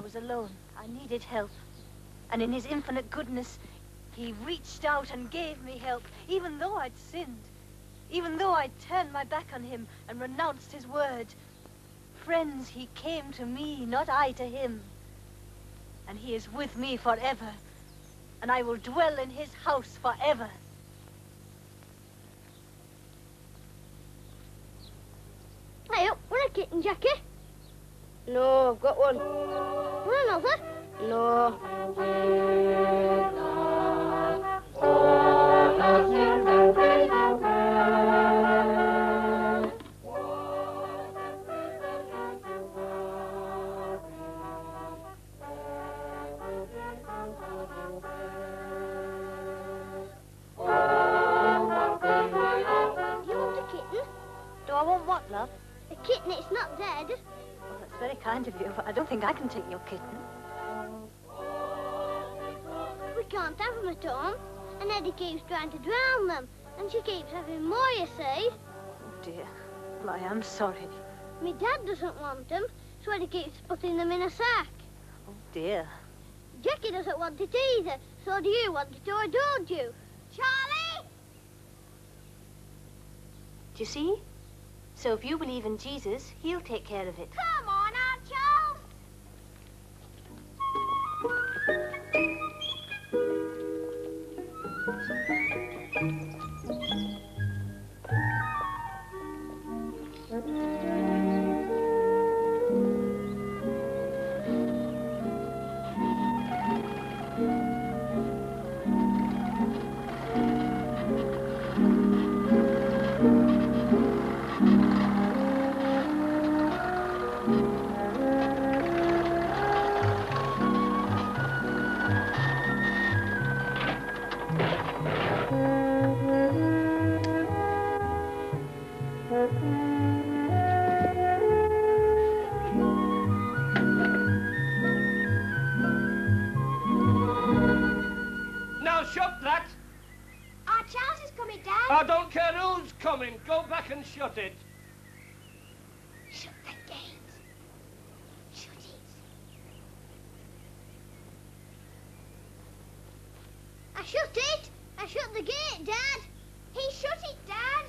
was alone. I needed help. And in his infinite goodness, he reached out and gave me help, even though I'd sinned. Even though I'd turned my back on him and renounced his word. Friends, he came to me, not I to him. And he is with me forever. And I will dwell in his house forever. Hey up, want a kitten, Jackie? No, I've got one. Want another? No. You want a kitten? Do I want what, love? A kitten, it's not dead. Well, that's very kind of you, but I don't think I can take your kitten. We can't have them at home. And Eddie keeps trying to drown them. And she keeps having more, you see. Oh, dear. Well, I am sorry. My dad doesn't want them, so Eddie keeps putting them in a sack. Oh, dear. Jackie doesn't want it either. So do you want it, or don't you? Charlie! Do you see? So if you believe in Jesus, he'll take care of it. Come on, Aunt Charles! I don't care who's coming. Go back and shut it. Shut the gate. Shut it. I shut it. I shut the gate, Dad. He shut it, Dad.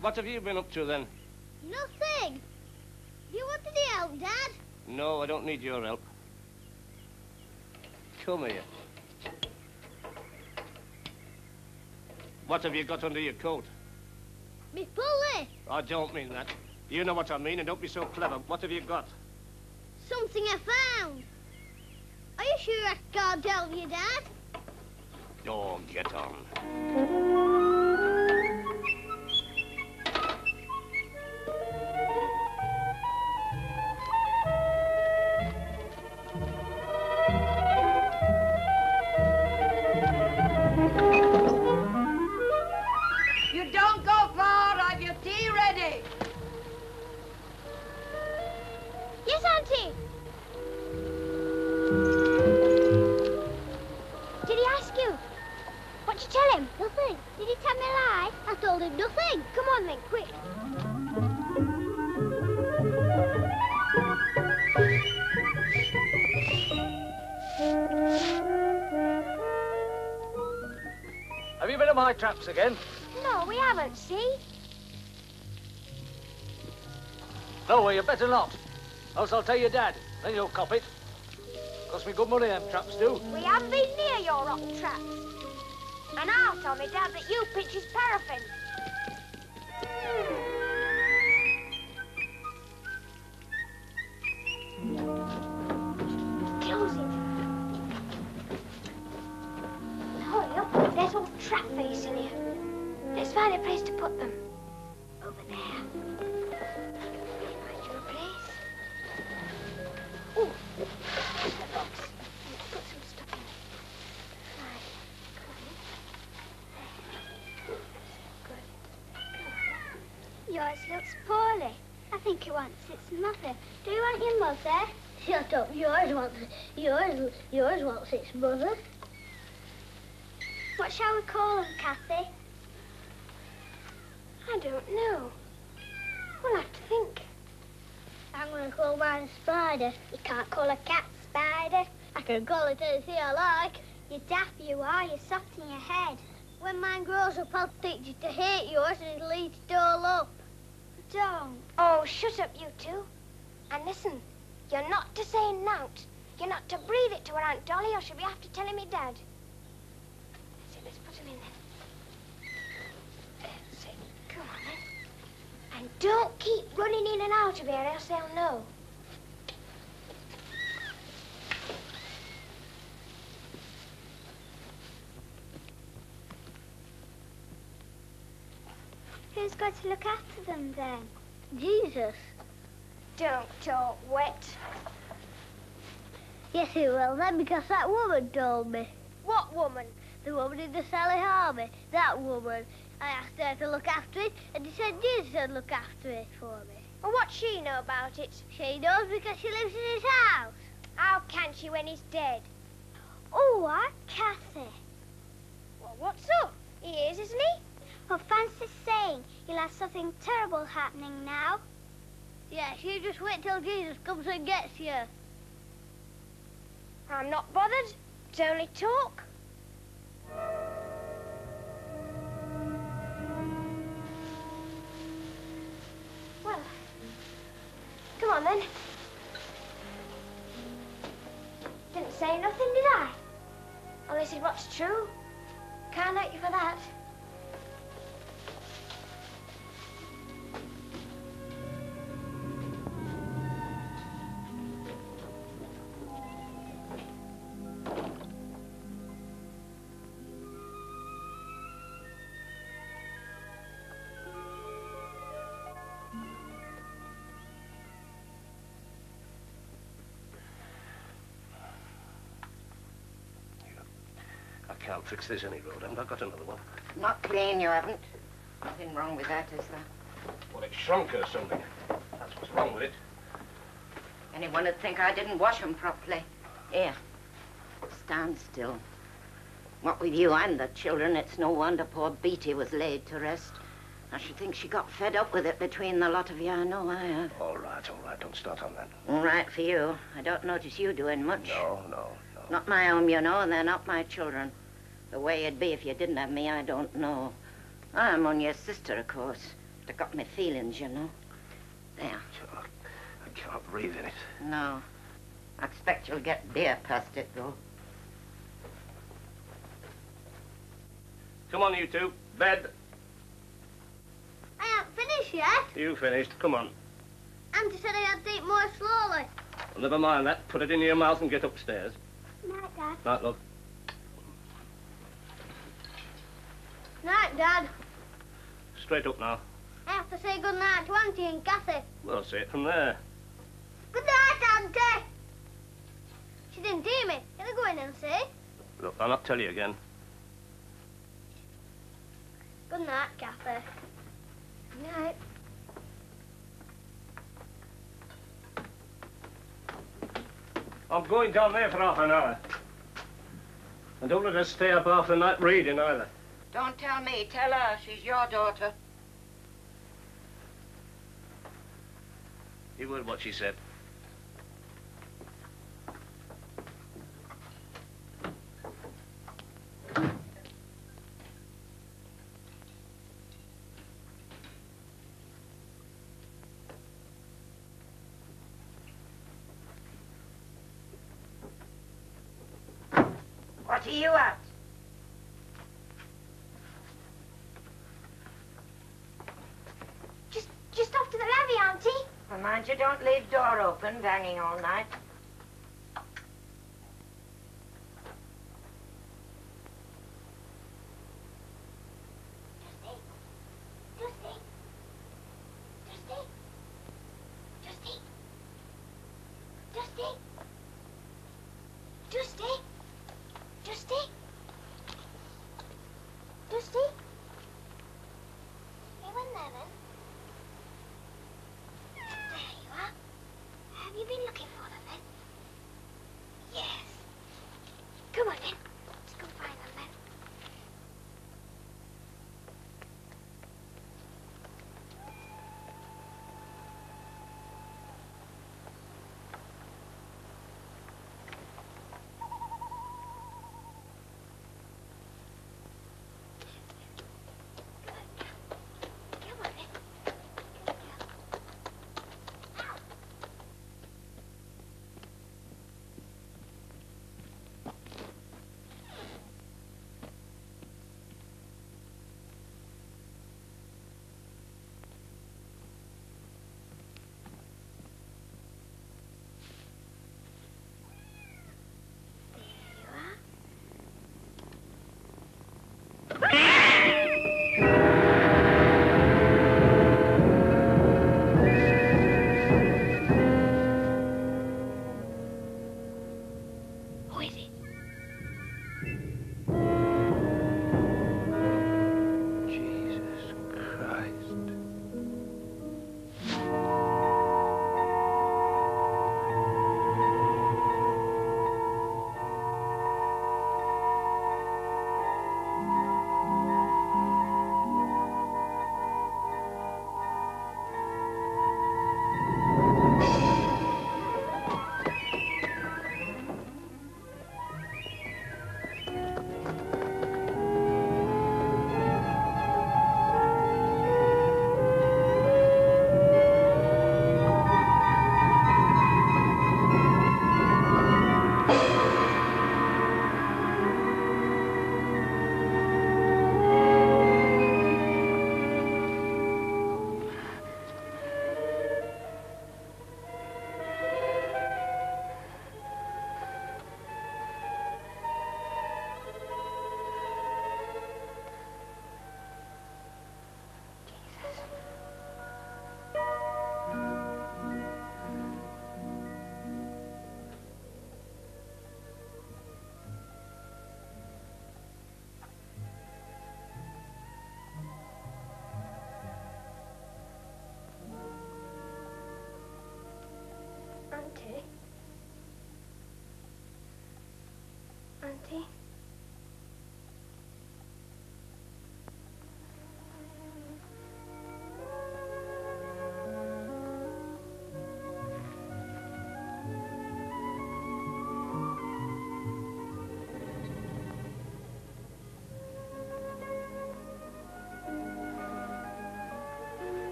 What have you been up to, then? Nothing. Do you want any help, Dad? No, I don't need your help. Come here. What have you got under your coat? Me pulley. I don't mean that. You know what I mean, and don't be so clever. What have you got? Something I found. Are you sure I can't tell you, Dad? Oh, get on. Don't go far. Have your tea ready? Yes, Auntie. Did he ask you? What'd you tell him? Nothing. Did he tell me a lie? I told him nothing. Come on then, quick. Have you been at my traps again? No, we haven't, see? No, well, you better not. Else I'll tell your dad, then you'll cop it. Cost me good money, them traps do. We haven't been near your rotten traps. And I'll tell my dad that you pitch his paraffin. Close it. Hurry up, there's all trap face in here. Let's find a place to put them. Over there. Find you a place. Oh, there's the box. Put some stuff in it. Right, good. Yours looks poorly. I think it wants its mother. Do you want your mother? Shut up. Yours wants its mother. What shall we call them, Kathy? I don't know. We'll have to think. I'm going to call mine Spider. You can't call a cat Spider. I can call it anything I like. You're daft, you are. You're soft in your head. When mine grows up, I'll teach you to hate yours and it'll eat it all up. Don't. Oh, shut up, you two. And listen, you're not to say nout. You're not to breathe it to her Aunt Dolly or she'll be after telling me Dad. So let's put him in then. That's it. Come on then. And don't keep running in and out of here, else they'll know. Who's got to look after them then? Jesus. Don't talk wet. Yes, he will then, because that woman told me. What woman? The woman in the Sally Harvey. That woman. I asked her to look after it, and she said Jesus would look after it for me. Well, what's she know about it? She knows because she lives in his house. How can she when he's dead? Oh, Aunt Cathy. Well, what's up? He is, isn't he? Well, Francis saying he'll have something terrible happening now. Yes, you just wait till Jesus comes and gets you. I'm not bothered. It's only talk. Well, come on then. Didn't say nothing, did I? Well, this is what's true. Can't hurt you for that. I can't fix this any road. Haven't I got another one? Not clean, you haven't. Nothing wrong with that, is there? Well, it shrunk or something. That's what's wrong with it. Anyone would think I didn't wash them properly. Here, stand still. What with you and the children, it's no wonder poor Beatty was laid to rest. I should think she got fed up with it between the lot of you. I know I have. All right, all right. Don't start on that. All right for you. I don't notice you doing much. No, no, no. Not my home, you know, and they're not my children. The way it'd be if you didn't have me, I don't know. I'm only your sister, of course. But I got my feelings, you know. There. I can't breathe in it. No. I expect you'll get beer past it, though. Come on, you two. Bed. I haven't finished yet. You finished. Come on. Auntie said I had to eat more slowly. Well, never mind that. Put it in your mouth and get upstairs. Night, Dad. Right, look. Night, Dad. Straight up now. I have to say good night to Auntie and Cathy. Well, say it from there. Good night, Auntie. She didn't hear me. Can I go in and say? Look, I'll not tell you again. Good night, Cathy. Good night. I'm going down there for half an hour. And don't let her stay up half the night reading either. Don't tell me. Tell her. She's your daughter. You heard what she said. What are you at? Just off to the levee, Auntie. Well, mind you don't leave door open, banging all night. Have you been looking for them then?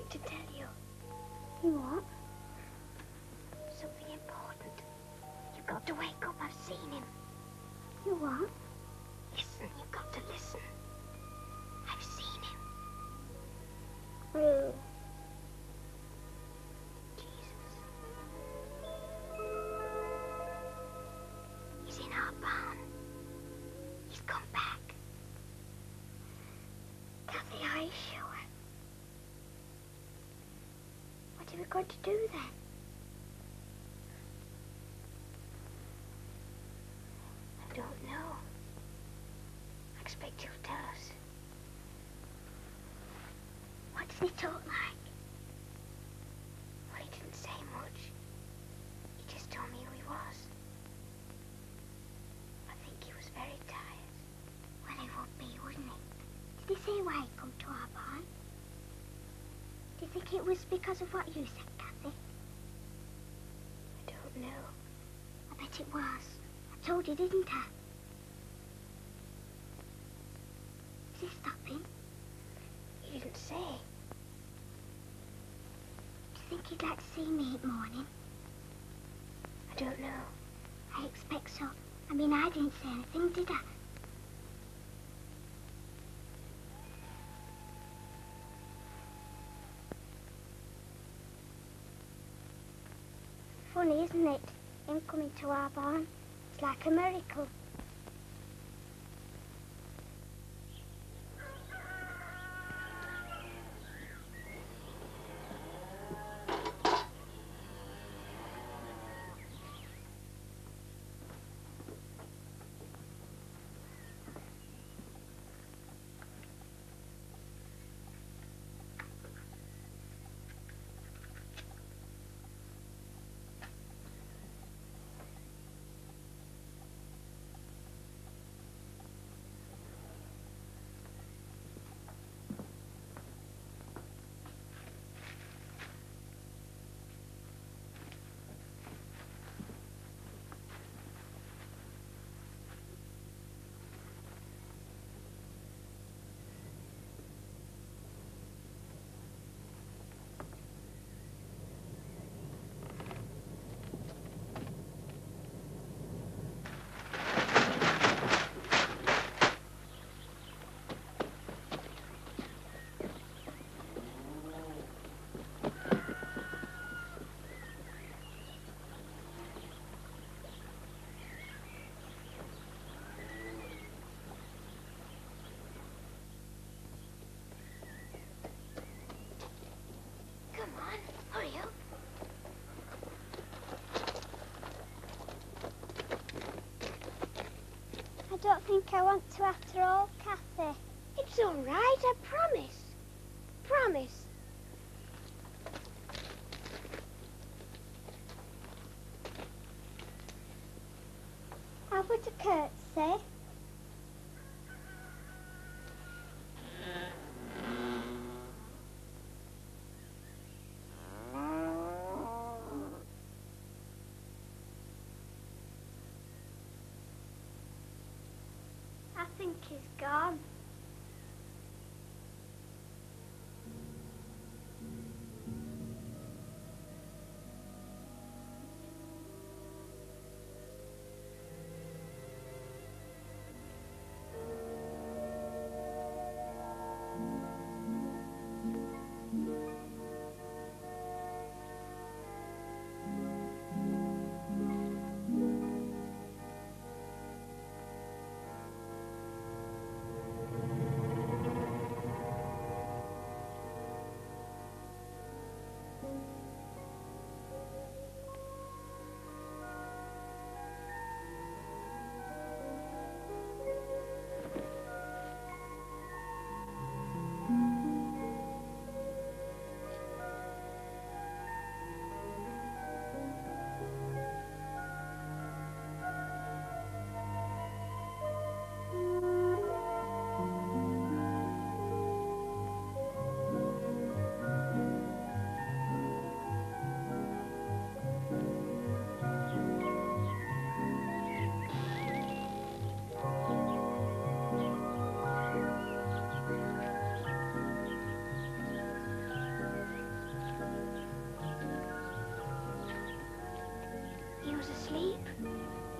to tell you. What? Something important. You've got to wake up. I've seen him. You what? Listen, you've got to listen. I've seen him. Oh. Jesus. He's in our barn. He's come back. Kathy, are you sure? What are we going to do then? I don't know. I expect you'll tell us. What did he talk like? Well, he didn't say much. He just told me who he was. I think he was very tired. Well, he would be, wouldn't he? Did he say why he come to our barn? Do you think it was because of what you said, Kathy? I don't know. I bet it was. I told you, didn't I? Is he stopping? He didn't say. Do you think he'd like to see me at morning? I don't know. I expect so. I mean, I didn't say anything, did I? Funny, isn't it? Him coming to our barn. It's like a miracle. Come on, hurry up. I don't think I want to after all, Kathy. It's all right, I promise. Promise. How would a curtsy? I think he's gone.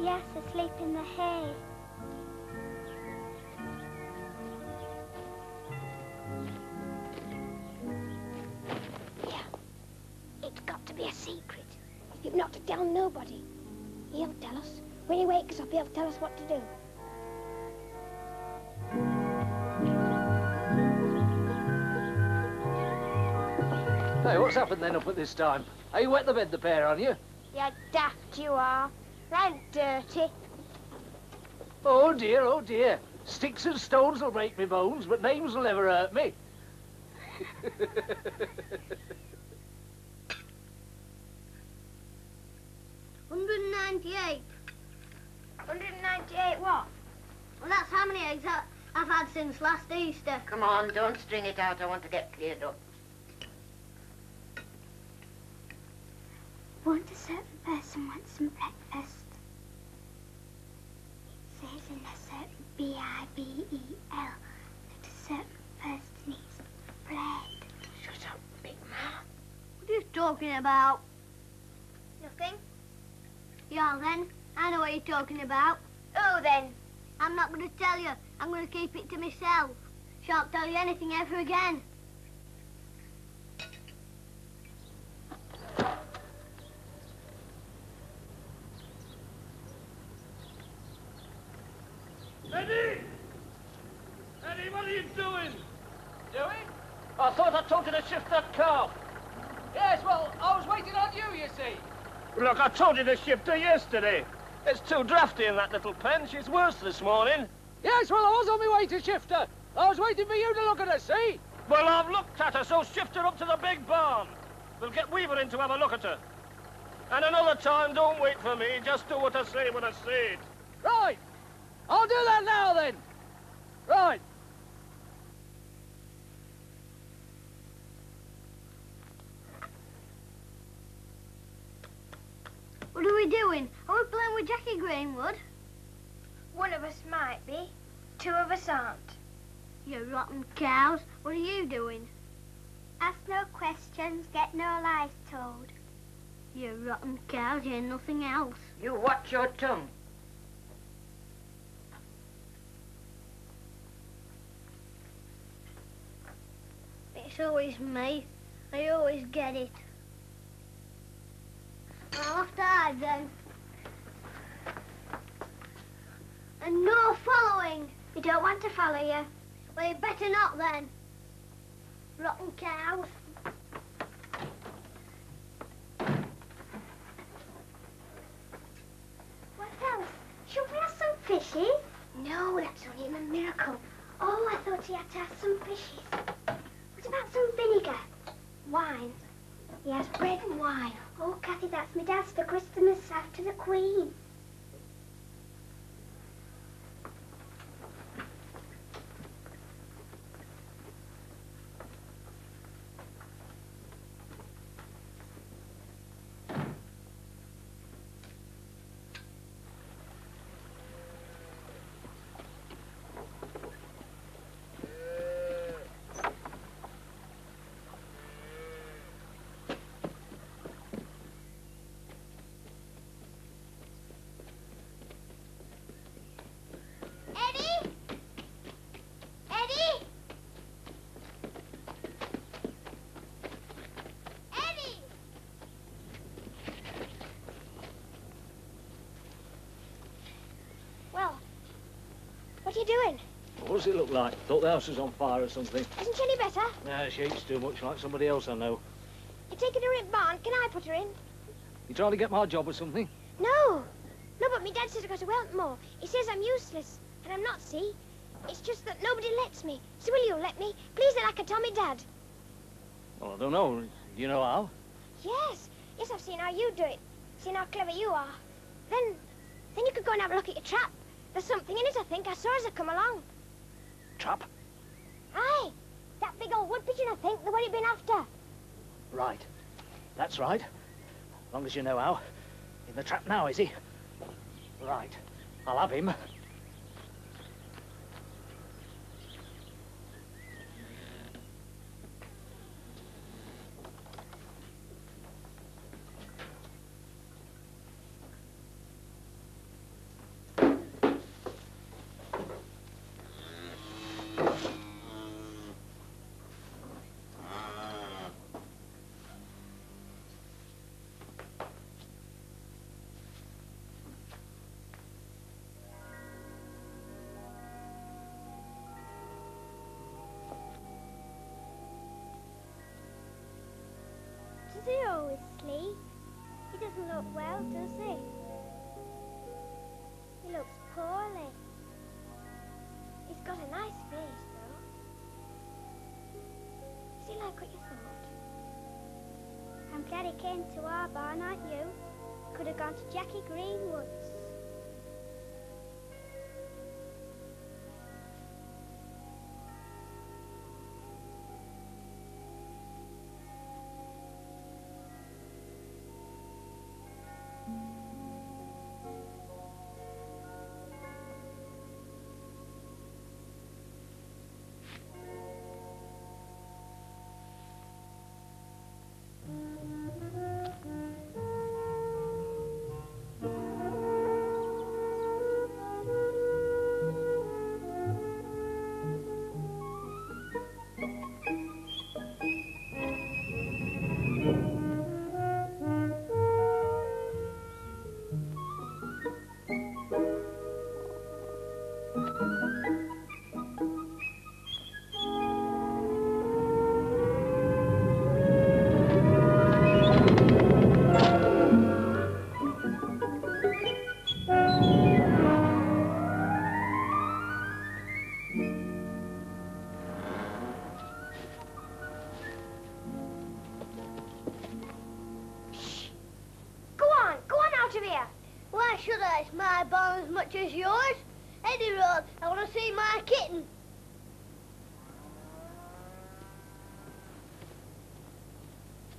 Yes, asleep in the hay. Yeah. It's got to be a secret. You've not to tell nobody. He'll tell us. When he wakes up, he'll tell us what to do. Hey, what's happened then up at this time? Are you wet the bed, the pair, on you? You daft you are. And dirty. Oh dear, oh dear. Sticks and stones will break me bones, but names will never hurt me. 198. 198 what? Well, that's how many eggs I've had since last Easter. Come on, don't string it out. I want to get cleared up. Won't a certain person want some breakfast? It says in a certain B-I-B-E-L that a certain person needs bread. Shut up, big man. What are you talking about? Nothing? Yeah, then. I know what you're talking about. Oh, then. I'm not going to tell you. I'm going to keep it to myself. Shan't tell you anything ever again. Eddie! Eddie, what are you doing? Doing? I thought I told you to shift that calf. Yes, well, I was waiting on you see. Look, I told you to shift her yesterday. It's too drafty in that little pen. She's worse this morning. Yes, well, I was on my way to shift her. I was waiting for you to look at her, see? Well, I've looked at her, so shift her up to the big barn. We'll get Weaver in to have a look at her. And another time, don't wait for me. Just do what I say when I say it. Right. I'll do that now, then. Right. What are we doing? Are we playing with Jackie Greenwood? One of us might be. Two of us aren't. You rotten cows. What are you doing? Ask no questions, get no lies told. You rotten cows, you're nothing else. You watch your tongue. It's always me. I always get it. I'll have to hide then. And no following. We don't want to follow you. Well, you better not then. Rotten cows. What else? Should we have some fishes? No, that's only a miracle. Oh, I thought he had to have some fishes. What about some vinegar? Wine. He has bread and wine. Oh, Cathy, that's my dad's for Christmas after the Queen. Eddie? Eddie? Eddie? Well, what are you doing? What does it look like? Thought the house was on fire or something. Isn't she any better? Nah, she eats too much like somebody else I know. You're taking her in barn. Can I put her in? You trying to get my job or something? No. No, but my dad says I've got to help more. He says I'm useless, and I'm not, see? It's just that nobody lets me. So will you let me? Please, then I can tell me dad. Well, I don't know. You know how? Yes. Yes, I've seen how you do it. Seen how clever you are. Then you could go and have a look at your trap. There's something in it, I think. I saw as I come along. Trap? Aye. That big old wood pigeon, I think. The one you've been after. Right. That's right. As long as you know how. In the trap now, is he? Right. I'll have him. He doesn't look well, does he? He looks poorly. He's got a nice face, though. Is he like what you thought? I'm glad he came to our barn, aren't you? Could have gone to Jackie Greenwood's. Why should I? It's my barn as much as yours. Eddie Road, I want to see my kitten.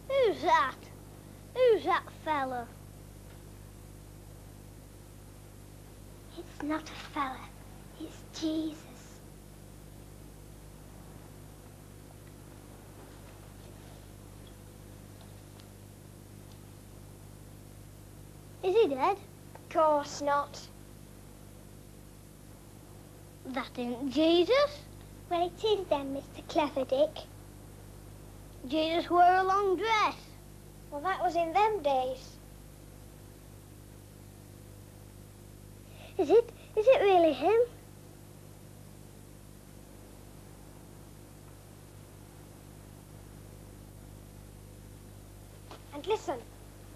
Who's that? Who's that fella? It's not a fella. It's Jesus. Is he dead? Of course not. That ain't Jesus. Well, it is then, Mr. Cleverdick. Jesus wore a long dress. Well, that was in them days. Is it really him? And listen,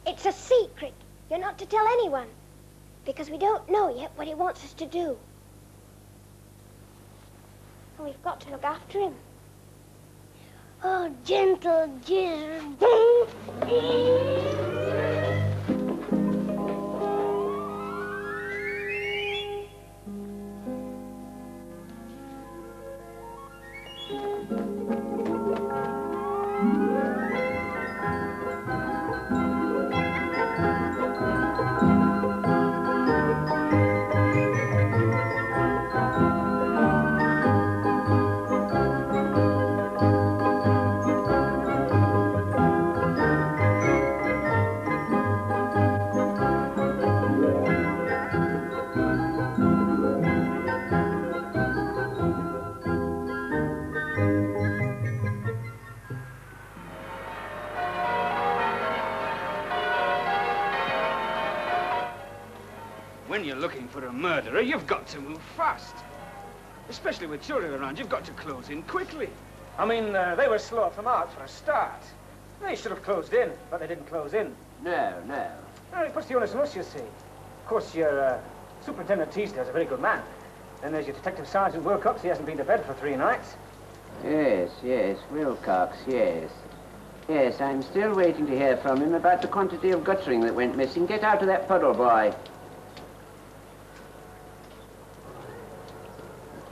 it's a secret. You're not to tell anyone, because we don't know yet what he wants us to do. And we've got to look after him. Oh, gentle Jesus. When you're looking for a murderer, you've got to move fast. Especially with children around, you've got to close in quickly. I mean, they were slow off the mark for a start. They should have closed in, but they didn't close in. No. Well, it puts the onus on us, you see. Of course, your Superintendent Teasdale's a very good man. Then there's your Detective Sergeant Wilcox. He hasn't been to bed for 3 nights. Yes, Wilcox, yes. Yes, I'm still waiting to hear from him about the quantity of guttering that went missing. Get out of that puddle, boy.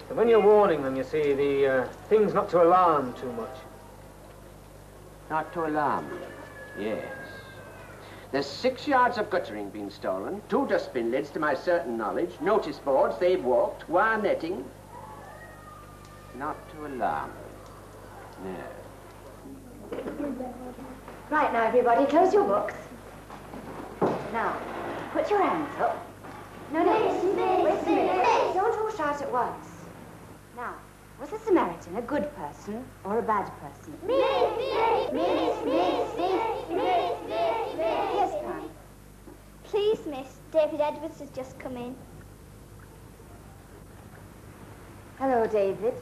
So when you're warning them, you see, the thing's not to alarm too much. Not to alarm them, yes. There's 6 yards of guttering been stolen, 2 dustbin lids to my certain knowledge, notice boards, they've walked, wire netting. Not to alarm them, no. Right now, everybody, close your books. Now, put your hands up. No, wait a minute. Don't all shout at once. Now, was the Samaritan a good person or a bad person? Yes, Pam. Please, miss, David Edwards has just come in. Hello, David.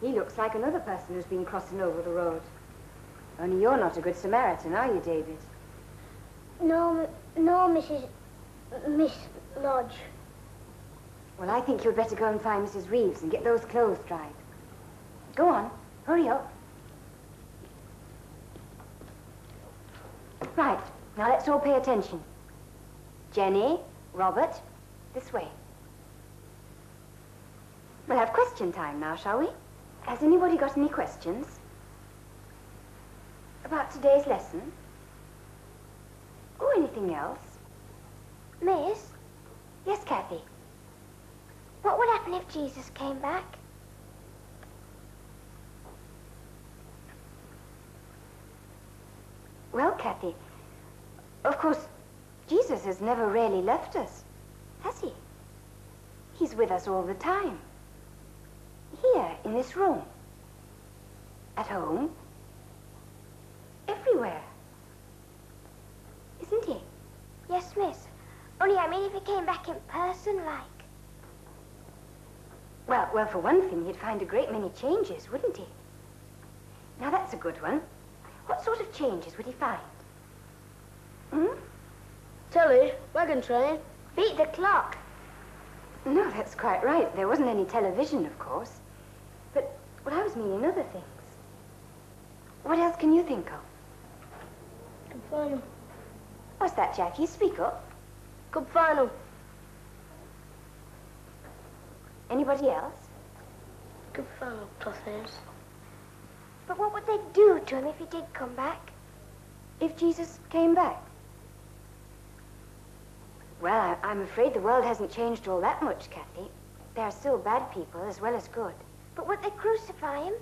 He looks like another person who's been crossing over the road. Only you're not a good Samaritan, are you, David? No, Miss Lodge. Well, I think you'd better go and find Mrs. Reeves and get those clothes dried. Go on, hurry up. Right, now let's all pay attention. Jenny, Robert, this way. We'll have question time now, shall we? Has anybody got any questions? About today's lesson? Or anything else? Miss, Yes, Kathy? what would happen if Jesus came back? Well, Kathy, of course, Jesus has never really left us, has he? He's with us all the time. Here, in this room. At home. Everywhere. Isn't he? Yes, miss. Only I mean if he came back in person, like. Well, for one thing, he'd find a great many changes, wouldn't he? Now, that's a good one. What sort of changes would he find? Telly, wagon train. Beat the clock. No, that's quite right. There wasn't any television, of course. But, well, I was meaning other things. What else can you think of? Good final. What's that, Jackie? Speak up. Good final. Anybody else? Good final, Tossers. But what would they do to him if he did come back? If Jesus came back? Well, I'm afraid the world hasn't changed all that much, Kathy. There are still bad people as well as good. But would they crucify him?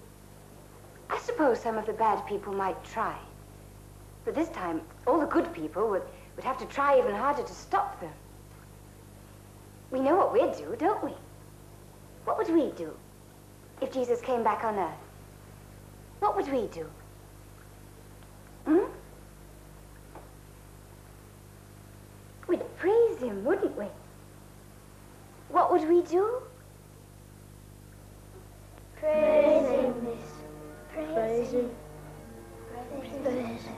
I suppose some of the bad people might try. But this time, all the good people would have to try even harder to stop them. We know what we'd do, don't we? What would we do if Jesus came back on Earth? What would we do? We'd praise him, wouldn't we? What would we do? Praise him, miss. Praise him. Praise him.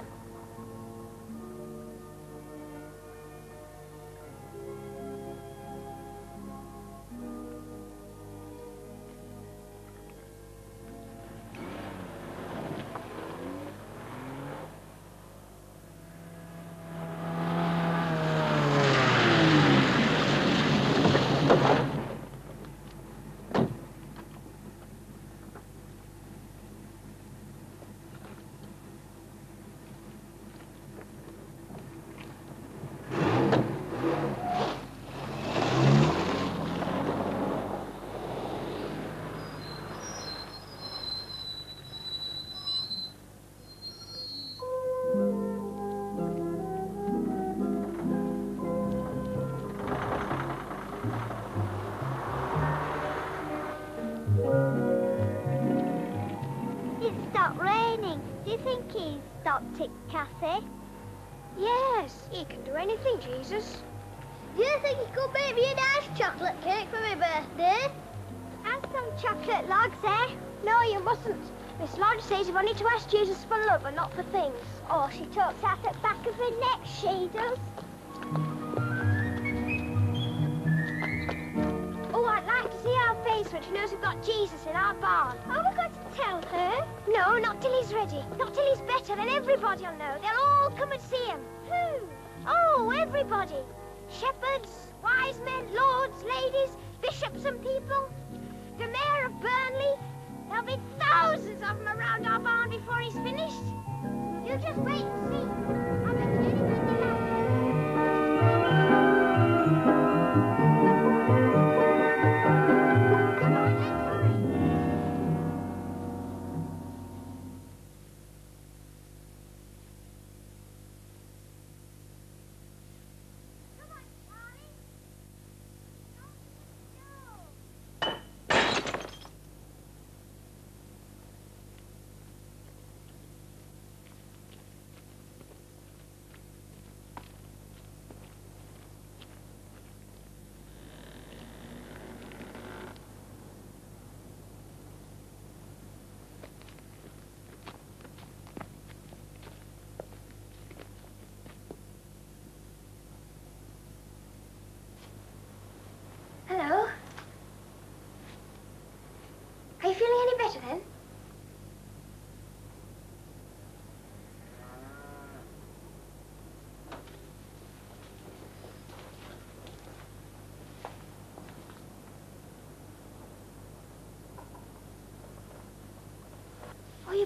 Stopped it, Kathy? Yes, he can do anything, Jesus. Do you think you could make me a nice chocolate cake for my birthday? And some chocolate logs, eh? No, you mustn't. Miss Lodge says you've only to ask Jesus for love and not for things. Oh, she talks out the back of her neck, she does. Oh, I'd like to see her face when she knows we've got Jesus in our barn. Are we going to tell her? No, not till he's ready. Not till he's better, then everybody will know. They'll all come and see him. Who? Oh, everybody. Shepherds, wise men, lords, ladies, bishops and people. The mayor of Burnley. There'll be thousands of them around our barn before he's finished. You just wait and see. I bet you anything will happen. Come on, let's hurry. Come on, Charlie.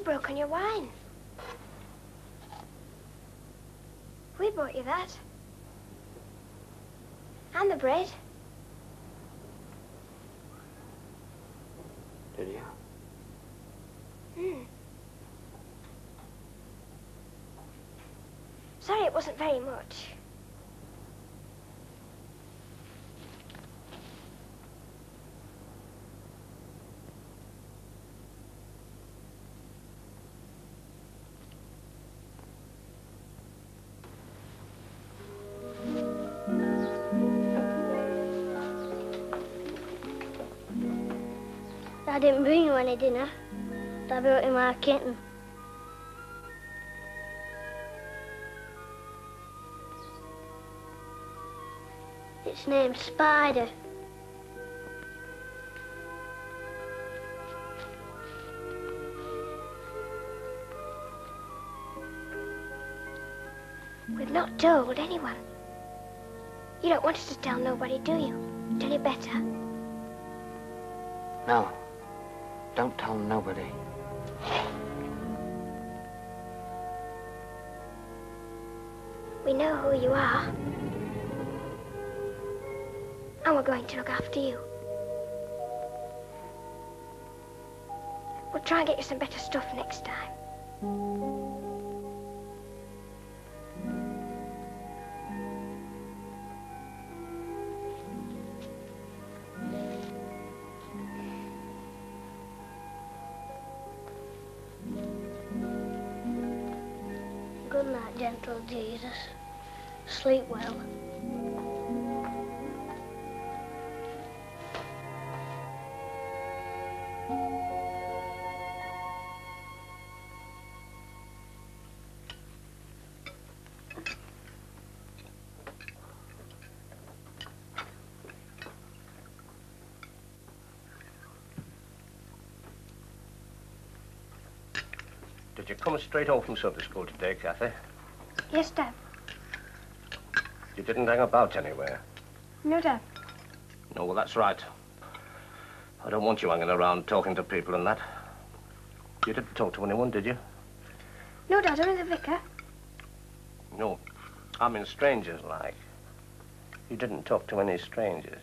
You've broken your wine. We brought you that. And the bread. Did you? Sorry it wasn't very much. I didn't bring you any dinner. I brought you my kitten. Its name's Spider. We've not told anyone. You don't want us to tell nobody, do you? Tell you better. No. Don't tell nobody. We know who you are. And we're going to look after you. We'll try and get you some better stuff next time. Good night, gentle Jesus. Sleep well. Did you come straight home from Sunday school today, Kathy? Yes, Dad. You didn't hang about anywhere? No, Dad. No, well, that's right. I don't want you hanging around talking to people and that. You didn't talk to anyone, did you? No, Dad, only the vicar. No, I mean strangers, like. You didn't talk to any strangers?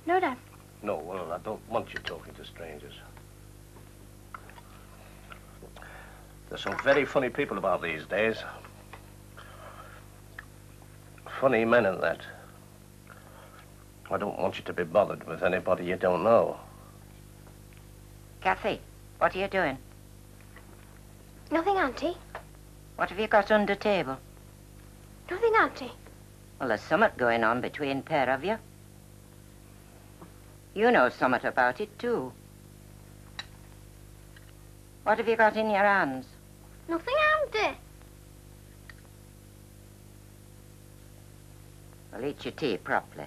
No, Dad. No, well, I don't want you talking to strangers. There's some very funny people about these days. Funny men and that. I don't want you to be bothered with anybody you don't know. Kathy, what are you doing? Nothing, Auntie. What have you got under table? Nothing, Auntie. Well, there's something going on between pair of you. You know something about it, too. What have you got in your hands? Nothing, Auntie. Well, eat your tea properly.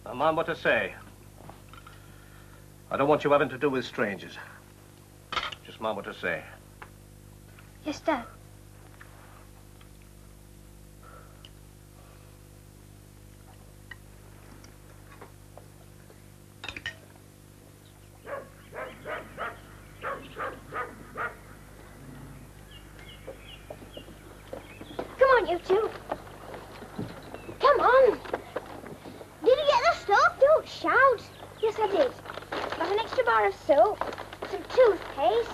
Now, mind what I say. I don't want you having to do with strangers. Just mind what I say. Yes, Dad. Come on, you two. Come on. Did you get the stuff? Don't shout. Yes, I did. Got an extra bar of soap, some toothpaste,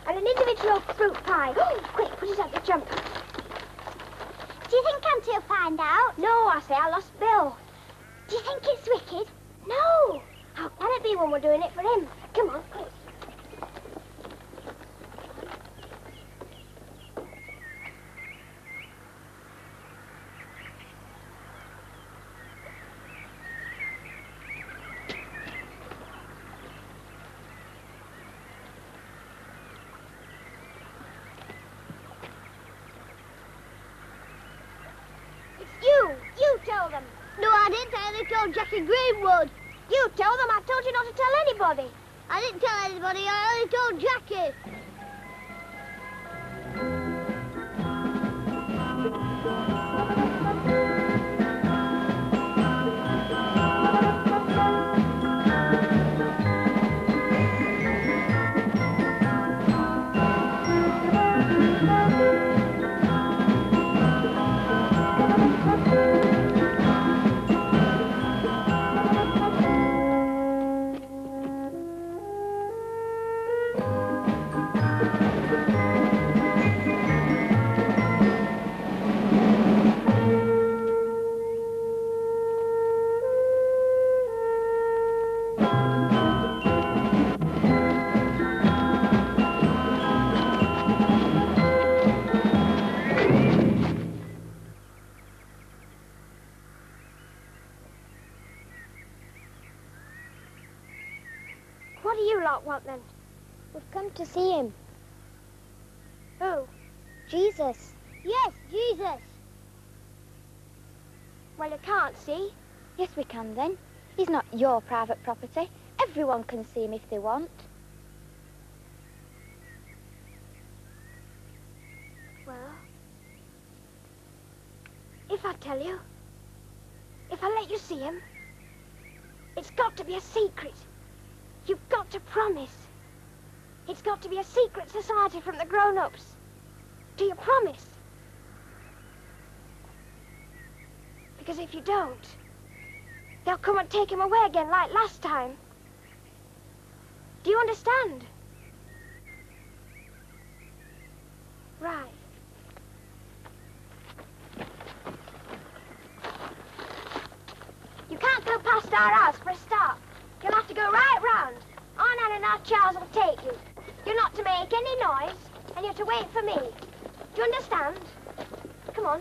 and an individual fruit pie. Quick, put it up the jumper. Do you think Auntie will find out? No, I say I lost Bill. Do you think it's wicked? No. How can it be when we're doing it for him? Come on, quick. You tell them. No, I didn't. I only told Jackie Greenwood. You tell them. I told you not to tell anybody. I didn't tell anybody. I only told Jackie. to see him. Who? Jesus. Yes, Jesus. Well, you can't see. Yes, we can then. He's not your private property. Everyone can see him if they want. Well, if I tell you, if I let you see him, it's got to be a secret. You've got to promise. It's got to be a secret society from the grown-ups. Do you promise? Because if you don't, they'll come and take him away again like last time. Do you understand? Right. You can't go past our house for a start. You'll have to go right round. Aunt Anne and our Charles will take you. You're not to make any noise, and you're to wait for me. Do you understand? Come on.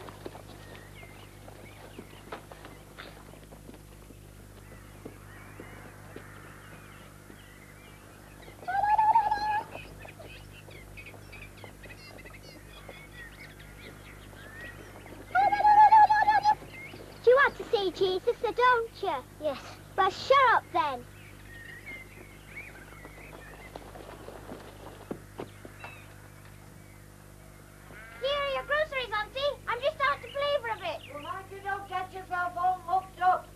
You want to see Jesus, so don't you? Yes. Well, shut up then. Here are your groceries, Auntie. I'm just out to play for a bit. Well, mind you don't get yourself all mucked up.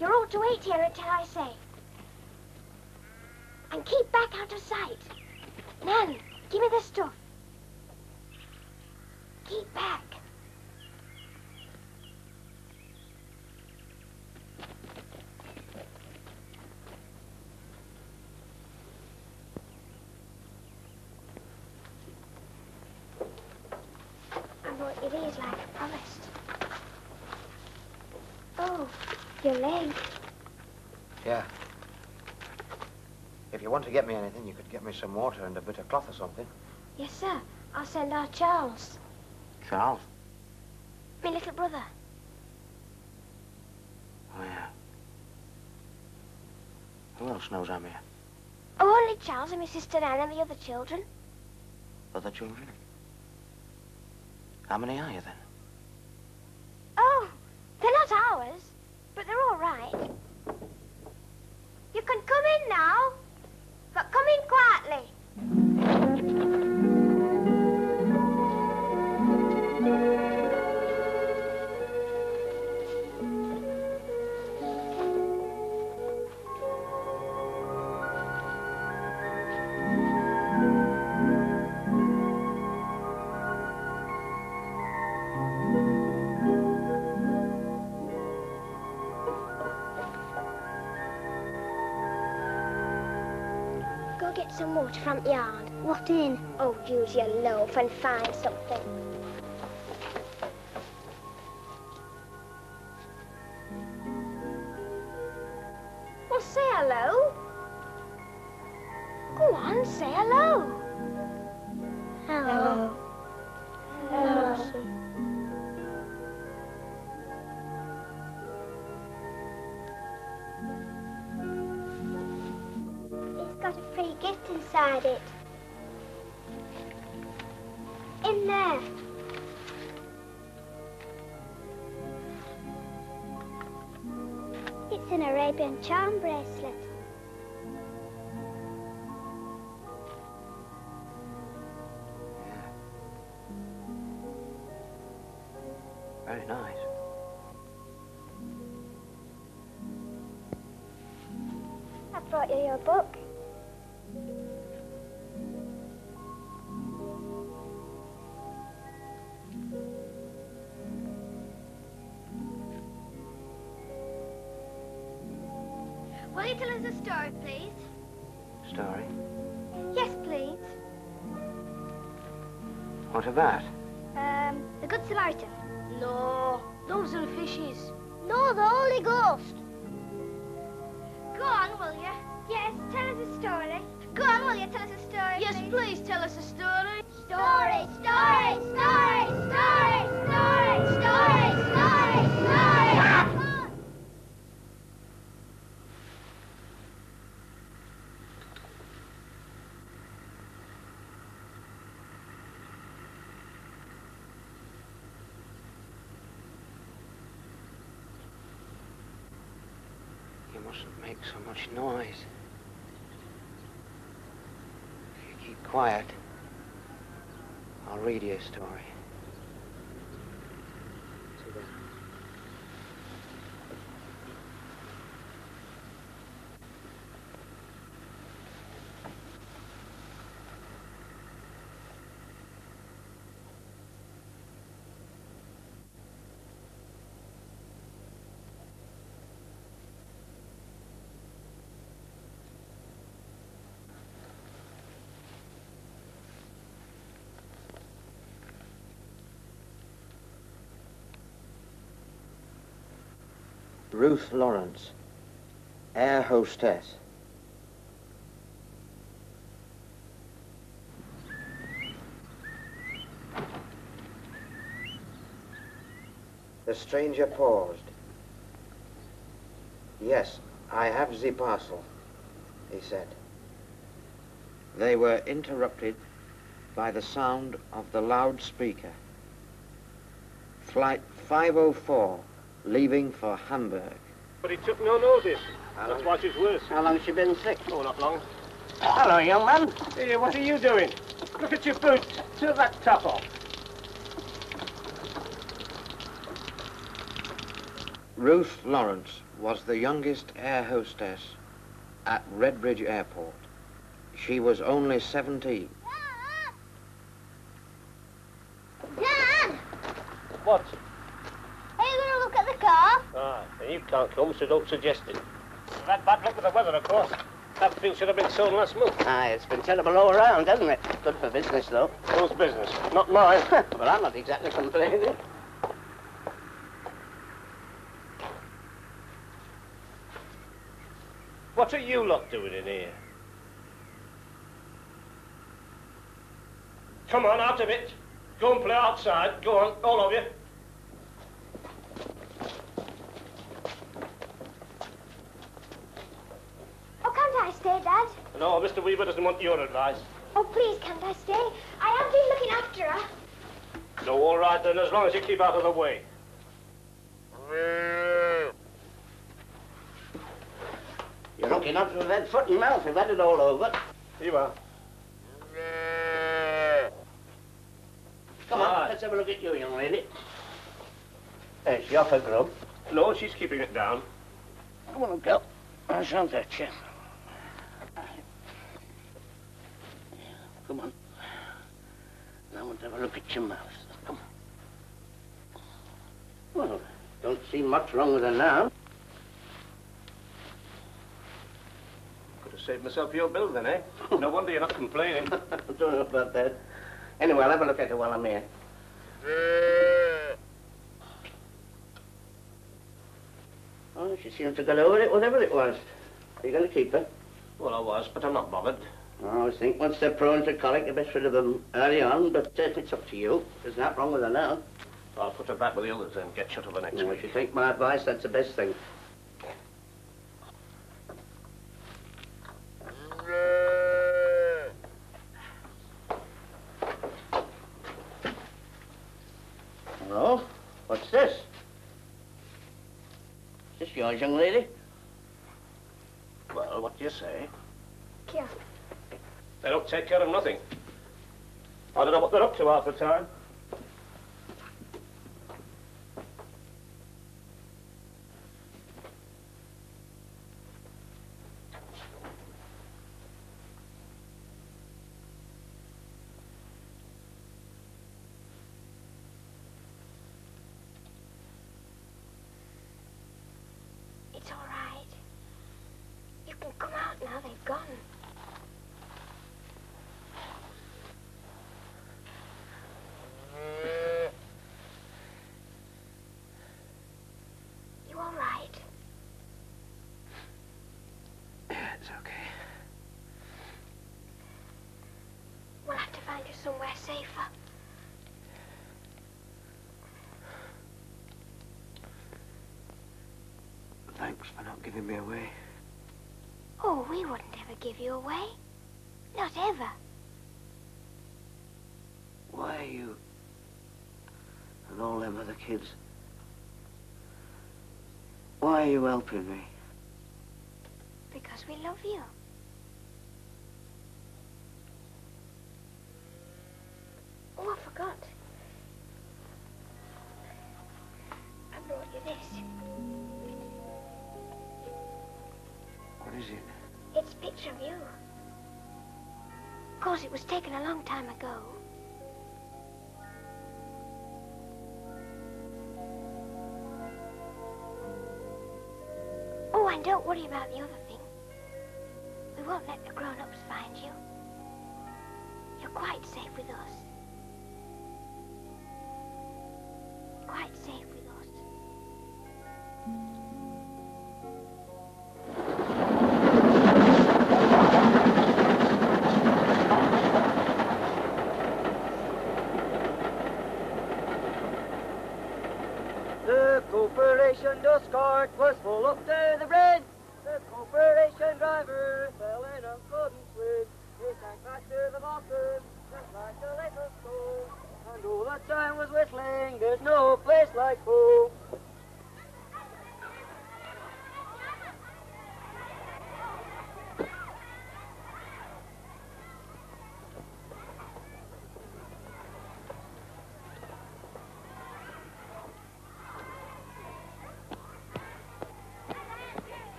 You're all to wait here until I say. And keep back out of sight. Nan, give me the stuff. Keep back. I brought you these like I promised. Oh, your leg. Yeah. If you want to get me anything, you could get me some water and a bit of cloth or something. Yes, sir. I'll send our Charles. Charles? My little brother. Oh, yeah. Who else knows I'm here? Oh, only Charles and my sister Anne and the other children. Other children? How many are you, then? Oh, they're not ours, but they're all right. You can come in now, but come in quietly. Go get some water from the yard. What in? Oh, use your loaf and find something. Well, say hello. Go on, say hello. Hello. Hello. It's got a free gift inside it. In there. It's an Arabian charm bracelet. Very nice. I brought you your book. Will you tell us a story, please? Story? Yes, please. What about? The Good Samaritan. No, those are the fishes. No, the Holy Ghost. will you tell us a story? Yes, please tell us a story. Story, story, story, story, story, story, story, story. You mustn't make so much noise. If you keep quiet, I'll read you a story. See that? Ruth Lawrence, air hostess. The stranger paused. Yes, I have the parcel, he said. They were interrupted by the sound of the loudspeaker. Flight 504, leaving for Hamburg. But he took no notice. That's why she's worse. How long has she been sick? Oh, not long. Hello, young man. Hey, what are you doing? Look at your boots. Turn that top off. Ruth Lawrence was the youngest air hostess at Redbridge Airport. She was only 17. Dad! What? Are you going to look at the car? Ah, and you can't come, so don't suggest it. That bad luck with the weather, of course. That field should have been sold last month. Aye, it's been terrible all around, hasn't it? Good for business, though. Whose business? Not mine. Well, I'm not exactly complaining. What are you lot doing in here? Come on, out of it. Go and play outside. Go on, all of you. Oh, can't I stay, Dad? No, Mr. Weaver doesn't want your advice. Oh, please, can't I stay? I have been looking after her. So, all right then, as long as you keep out of the way. You're lucky not to have had foot and mouth. We've had it all over. Here you are. Come on, let's have a look at you, young lady. Is she off her grub? No, she's keeping it down. Come on, girl. I shan't hurt you. Come on. Now I want to have a look at your mouth. Come on. Well, don't see much wrong with her now. Could have saved myself your bill then, eh? No wonder you're not complaining. I don't know about that. Anyway, I'll have a look at her while I'm here. Oh, she seems to get over it, whatever it was. Are you going to keep her? Well, I was, but I'm not bothered. I always think once they're prone to colic, you're best rid of them early on, but it's up to you. There's nothing wrong with her now. I'll put her back with the others and get shut of the next Well, week. if you take my advice, that's the best thing. Hello? What's this? Is this yours, young lady? Well, what do you say? Here. They don't take care of nothing. I don't know what they're up to half the time. It's all right. You can come out now. They've gone. You all right? Yeah, it's okay. somewhere safer. Thanks for not giving me away. Oh, we wouldn't ever give you away. Not ever. Why are you and all them other kids? Why are you helping me? Because we love you. Oh, I forgot. I brought you this. What is it? It's a picture of you. Of course, it was taken a long time ago. Oh, and don't worry about the other thing. We won't let the grown-ups find you. You're quite safe with us. Quite safe with us. The corporation dust cart was full up to the brim. The corporation driver fell in and couldn't swim. He sank back to the bottom, just like a little stone. And all the time was whistling, there's no place like home.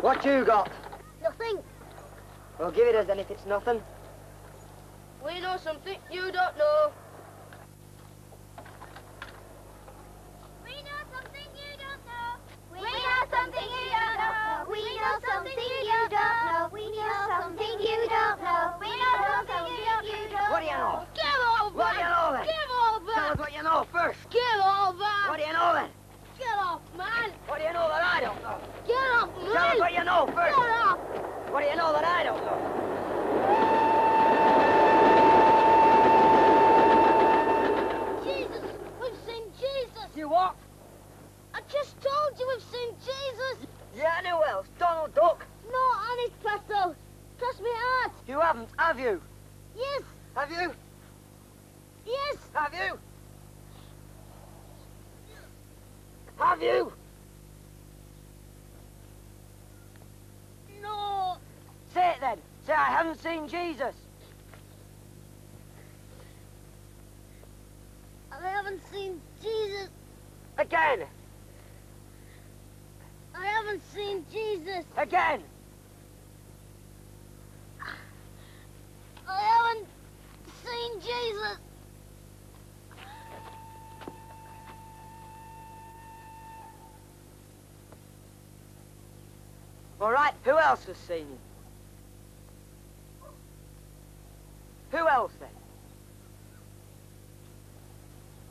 What you got? Nothing. Well, give it us then if it's nothing. We know something you don't know. We know something you don't know. We know something you don't know. We know something you don't know. We know something you don't know. We know something you don't know. What do you know? Give all back. What do you know then? Give all back. Tell us what you know first. Give all back. What do you know then? Get off, man. What do you know that I don't know? Get off, man. Tell us what you know first. Get off. What do you know that I don't know? Jesus. We've seen Jesus. You what? I just told you we've seen Jesus. Yeah, and who else? Donald Duck? No, honest, Presto. Trust me heart. You haven't, have you? Yes. Have you? Yes. Have you? Have you? No. Say it then. Say I haven't seen Jesus. I haven't seen Jesus. Again. I haven't seen Jesus. Again. I haven't seen Jesus. All right, who else has seen him? Who else then?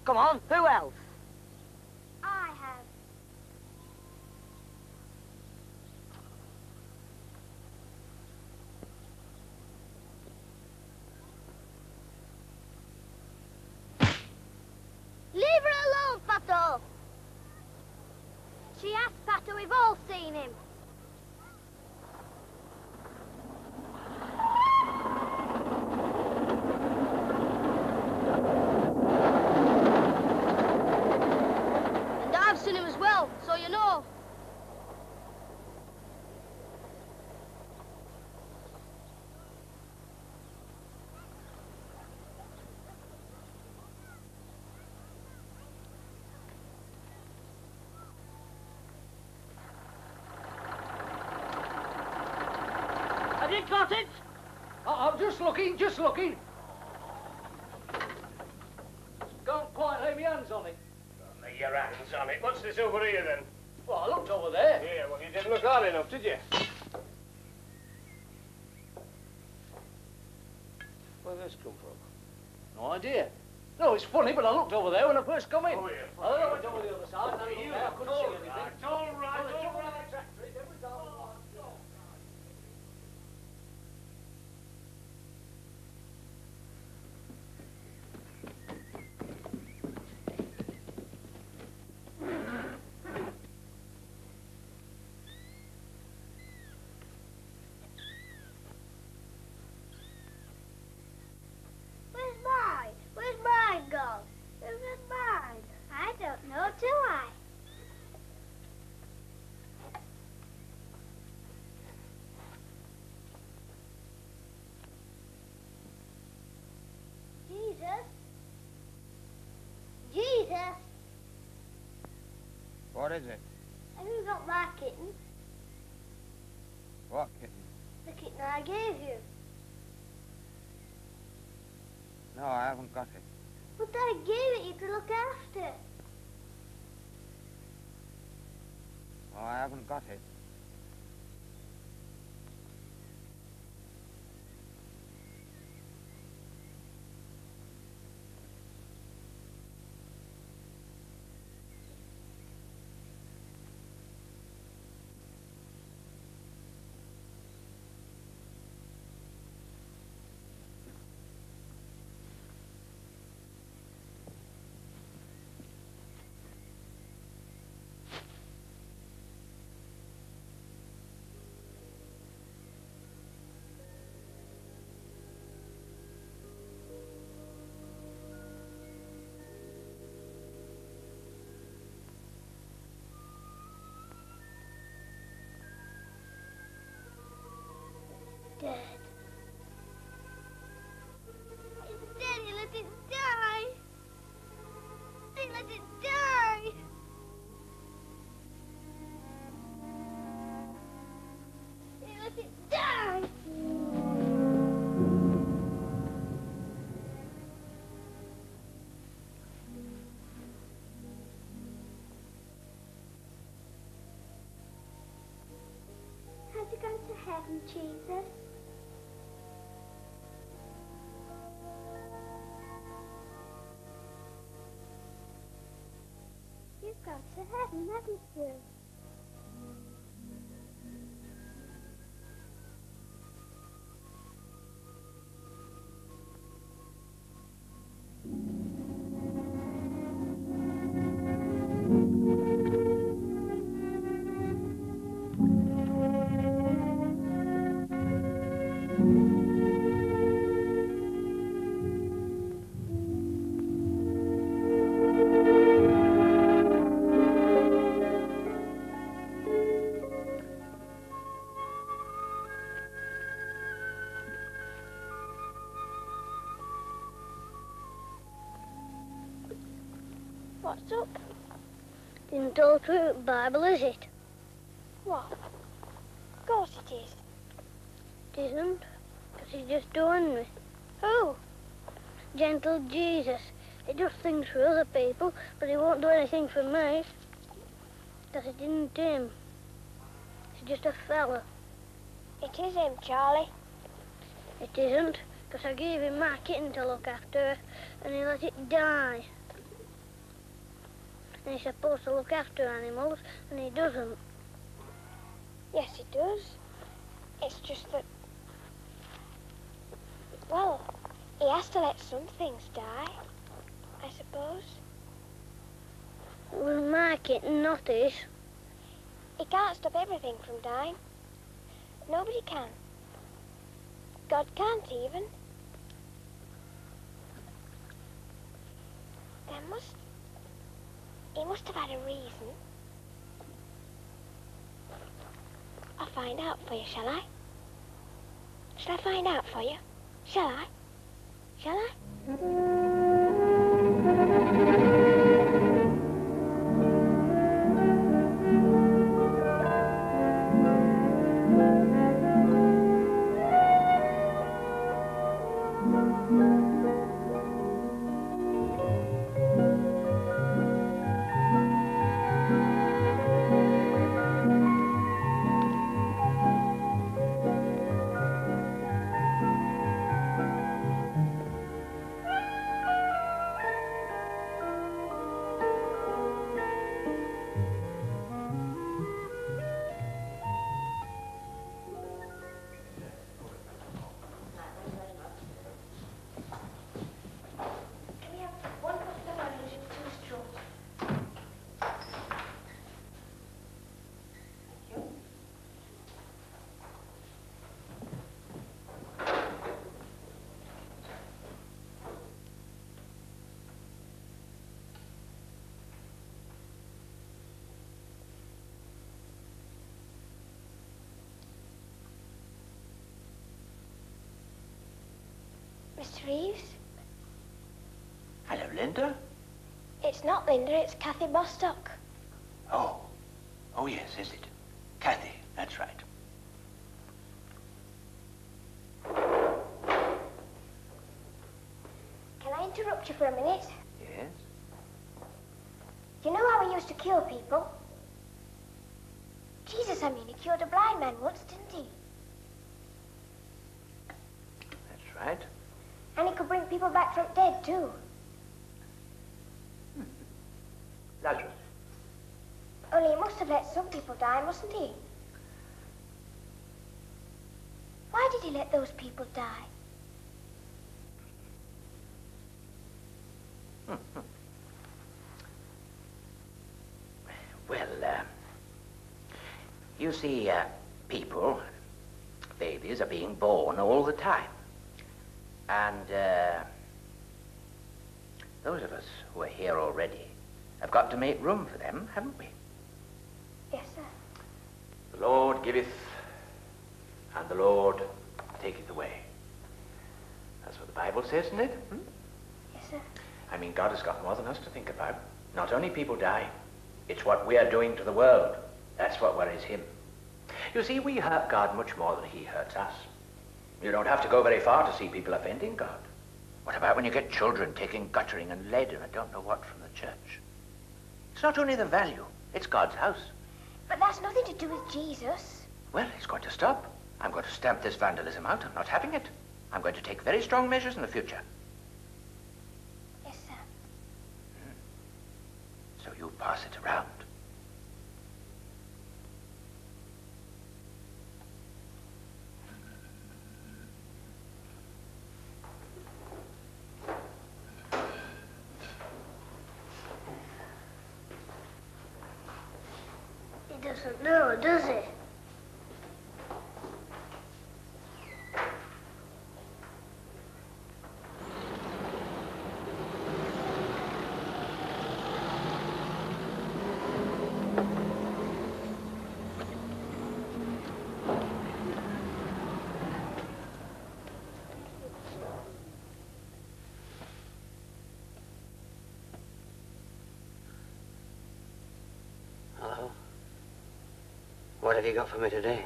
Come on, who else? I have. Leave her alone, Pato. She has, Pato. We've all seen him. And I've seen him as well, so you know. Have you got it? I'm just looking, just looking. Can't quite lay my hands on it. Don't lay your hands on it. What's this over here, then? Well, I looked over there. Yeah, well, you didn't look hard enough, did you? Where'd this come from? No idea. No, it's funny, but I looked over there when I first come in. Oh, yeah. I went over the other side, and I looked there, I couldn't see anything. It's all right, all right. Where's mine gone? Where's mine? I don't know, do I? Jesus? Jesus? What is it? Have you got my kitten? What kitten? The kitten I gave you. No, I haven't got it. But I gave it you to look after. Oh, I haven't got it. Dead. It's dead. He let it die. He let it die. He let it die. Has he gone to heaven, Jesus? You've gone to heaven, haven't you? What's up? Isn't all true at Bible, is it? What? Of course it is. It isn't, because he's just doing me. Who? Gentle Jesus. He does things for other people, but he won't do anything for me. Because it isn't him. He's just a fella. It is him, Charlie. It isn't, because I gave him my kitten to look after, and he let it die. And he's supposed to look after animals, and he doesn't. Yes, he does. It's just that... Well, he has to let some things die, I suppose. It was my kitten, not his. He can't stop everything from dying. Nobody can. God can't even. He must have had a reason. I'll find out for you, shall I? Shall I find out for you? Shall I? Shall I? Mr. Reeves? Hello, Linda. It's not Linda, it's Kathy Bostock. Oh. Oh, yes, is it? Kathy, that's right. Can I interrupt you for a minute? Yes? Do you know how he used to cure people? Jesus, I mean, he cured a blind man once, didn't he? That's right. And he could bring people back from dead, too. Lazarus. Only he must have let some people die, mustn't he? Why did he let those people die? Well, you see, people, babies are being born all the time. And, those of us who are here already have got to make room for them, haven't we? Yes, sir. The Lord giveth, and the Lord taketh away. That's what the Bible says, isn't it? Hmm? Yes, sir. I mean, God has got more than us to think about. Not only people dying, it's what we are doing to the world. That's what worries him. You see, we hurt God much more than he hurts us. You don't have to go very far to see people offending God. What about when you get children taking guttering and lead and I don't know what from the church? It's not only the value, it's God's house. But that's nothing to do with Jesus. Well, he's going to stop. I'm going to stamp this vandalism out. I'm not having it. I'm going to take very strong measures in the future. Yes, sir. So you pass it around. He doesn't know, does he? Hello? What have you got for me today?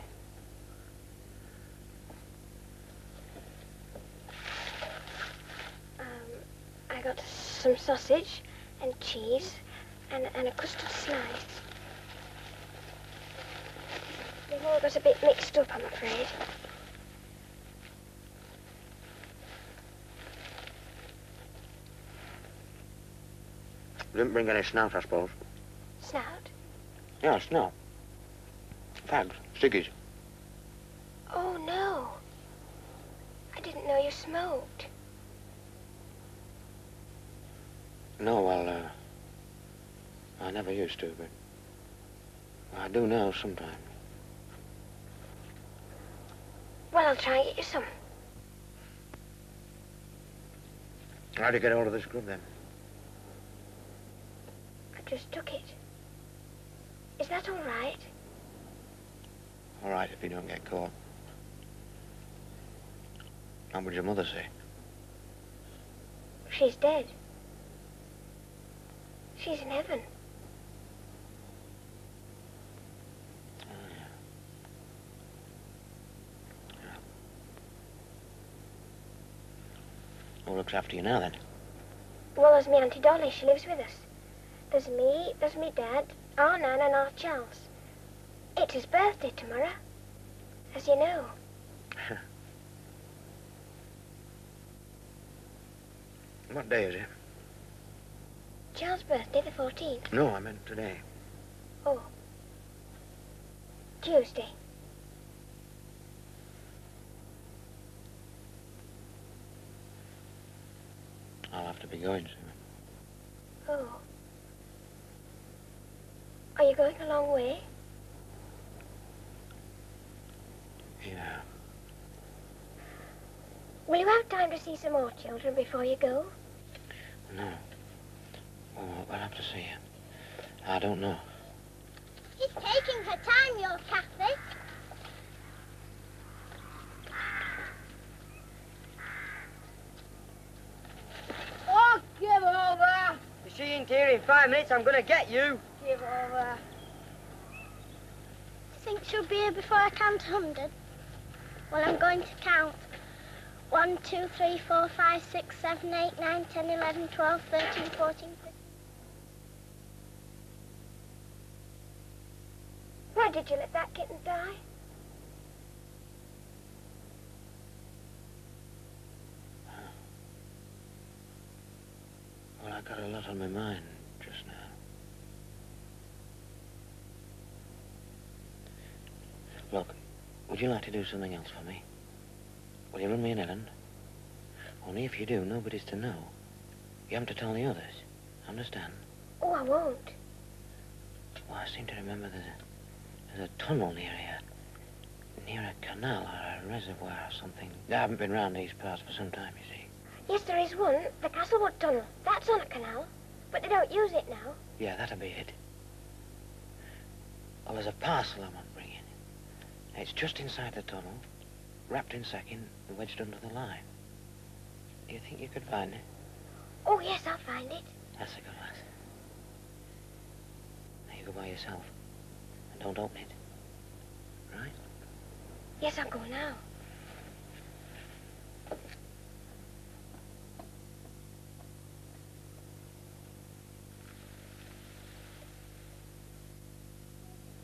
I got some sausage and cheese and a custard slice. They've all got a bit mixed up, I'm afraid. Didn't bring any snout, I suppose. Snout? Yeah, snout. Fags, ciggies. Oh, no. I didn't know you smoked. No, well, I never used to, but I do now sometimes. Well, I'll try and get you some. How'd you get hold of this grub, then? I just took it. Is that all right? All right, if you don't get caught. What would your mother say? She's dead. She's in heaven. Who looks after you now, then? Well, there's me Auntie Dolly. She lives with us. There's me Dad, our Nan and our Charles. It's his birthday tomorrow, as you know. What day is it? Charles' birthday, the 14th. No, I meant today. Oh. Tuesday. I'll have to be going soon. Oh. Are you going a long way? Yeah. Will you have time to see some more children before you go? No. Oh, I'll have to see you. I don't know. She's taking her time, your Kathy. If she ain't here in 5 minutes, I'm gonna get you. Give over. Think she'll be here before I count 100? Well, I'm going to count. 1, 2, 3, 4, 5, 6, 7, 8, 9, 10, 11, 12, 13, 14, 15. Why did you let that kitten die? Well, I got a lot on my mind just now. Look, would you like to do something else for me? Will you run me an errand? Only if you do, nobody's to know. You haven't to tell the others. Understand? Oh, I won't. Well, I seem to remember there's a tunnel near here. Near a canal or a reservoir or something. I haven't been round these parts for some time, you see. Yes, there is one. The Castlewood Tunnel. That's on a canal. But they don't use it now. Yeah, that'll be it. Well, there's a parcel I want bringing. It's just inside the tunnel, wrapped in sacking and wedged under the line. Do you think you could find it? Oh, yes, I'll find it. That's a good lass. Now you go by yourself. And don't open it. Right? Yes, I'll go now.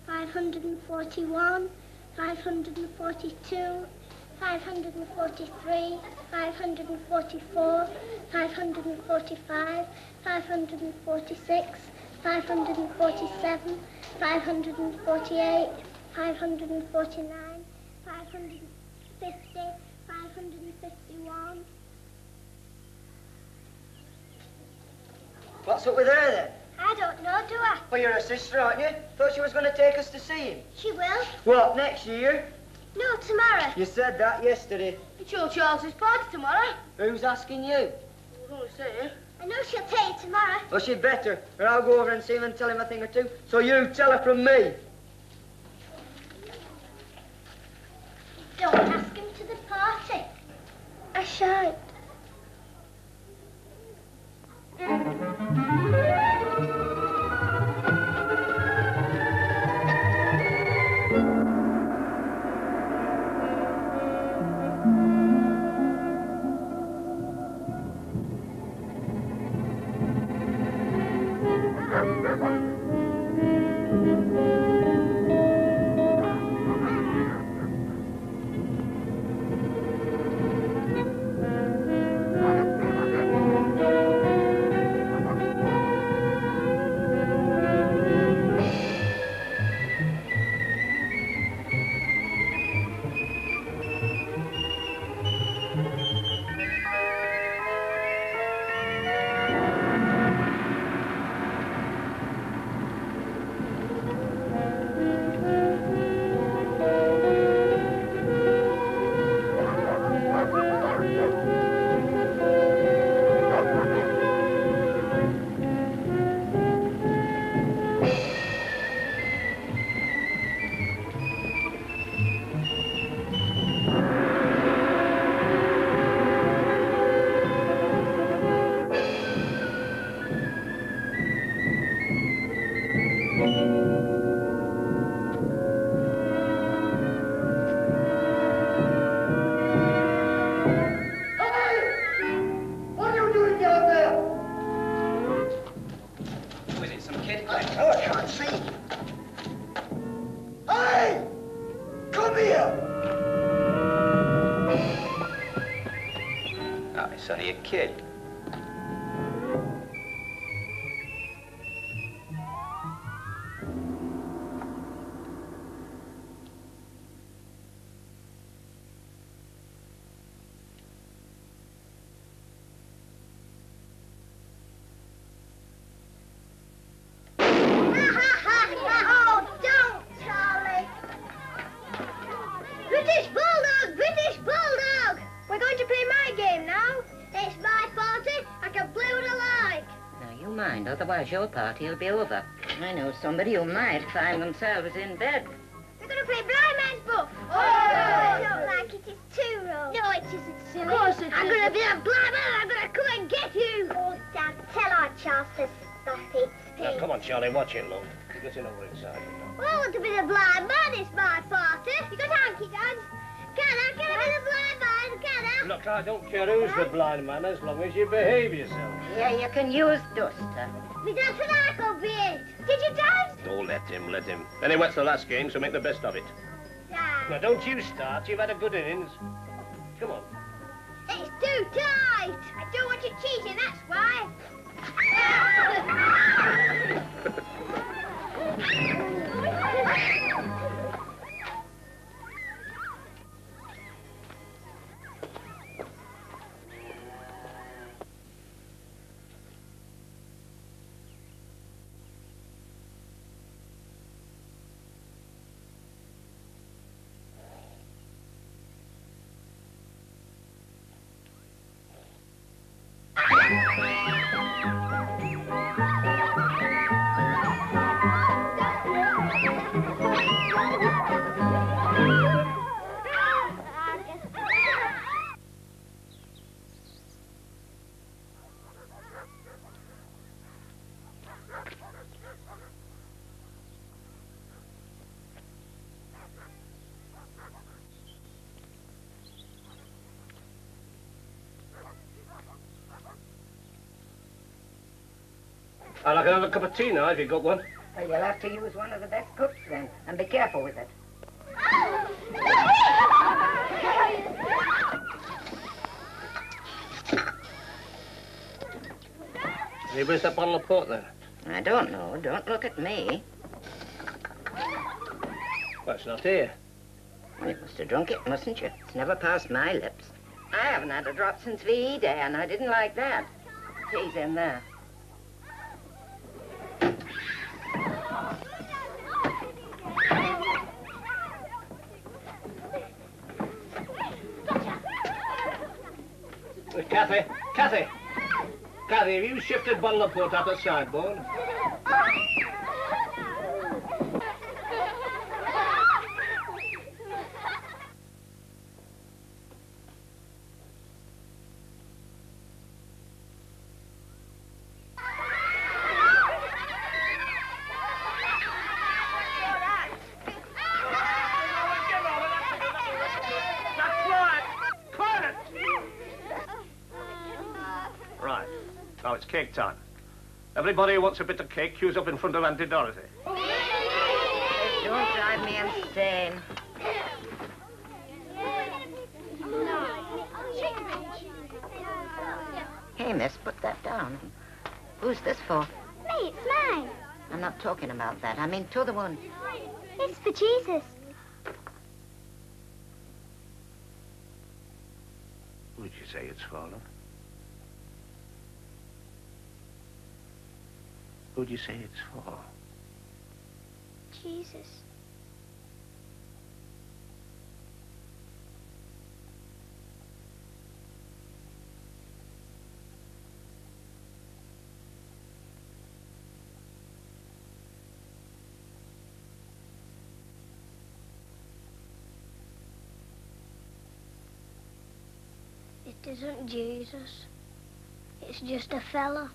$541, $542, $543, $544, $545, $546, $547, $548, $549, $550, $551. What's up with her, then? I don't know, do I? Well, you're a sister, aren't you? Thought she was going to take us to see him. She will. What, next year? No, tomorrow. You said that yesterday. It's your Charles's party tomorrow. Who's asking you? I was going to say. I know she'll tell you tomorrow. Well, she'd better, or I'll go over and see him and tell him a thing or two. So you tell her from me. Don't ask him to the party. I shan't. Sonny, a kid. Oh, don't, Charlie. British Bulldog, British Bulldog. We're going to play my game now. It's my party. I can play what I like. Now, you mind, otherwise your party will be over. I know somebody who might find themselves in bed. We're going to play Blind Man's Buff. Oh, I don't like it. It's too rough. No, it isn't, silly. Of course it is. I'm going to be a blind man. I'm going to come and get you. Oh, Dad, tell our Charles says that it's Now, come on, Charlie, watch it, love. Get in over inside. Well, I want to be the blind man, it's my party. You got hanky, Dad? Can I be the blind man? Can I? Look, I don't care who's the blind man as long as you behave yourself. Yeah, you can use duster. My dad said I could be it. Did you, Dad? Oh, let him, let him. Anyway, it's the last game, so make the best of it. Dad. Now, don't you start. You've had a good innings. Come on. It's too tight. I don't want you cheating, that's why. I'd like another cup of tea now, if you got one. Well, you'll have to use one of the best cooks then, and be careful with it. Where's that bottle of port, then? I don't know. Don't look at me. Well, it's not here. Well, you must have drunk it, mustn't you? It's never passed my lips. I haven't had a drop since VE Day, and I didn't like that. Tea's in there. Kathy, have you shifted bottle of port out the sideboard? Now it's cake time. Everybody who wants a bit of cake, queues up in front of Auntie Dorothy. Don't drive me insane. Hey, miss, put that down. Who's this for? Me, it's mine. I'm not talking about that. I mean, to the one. It's for Jesus. Who'd you say it's for, love? Who'd you say it's for? Jesus. It isn't Jesus. It's just a fella.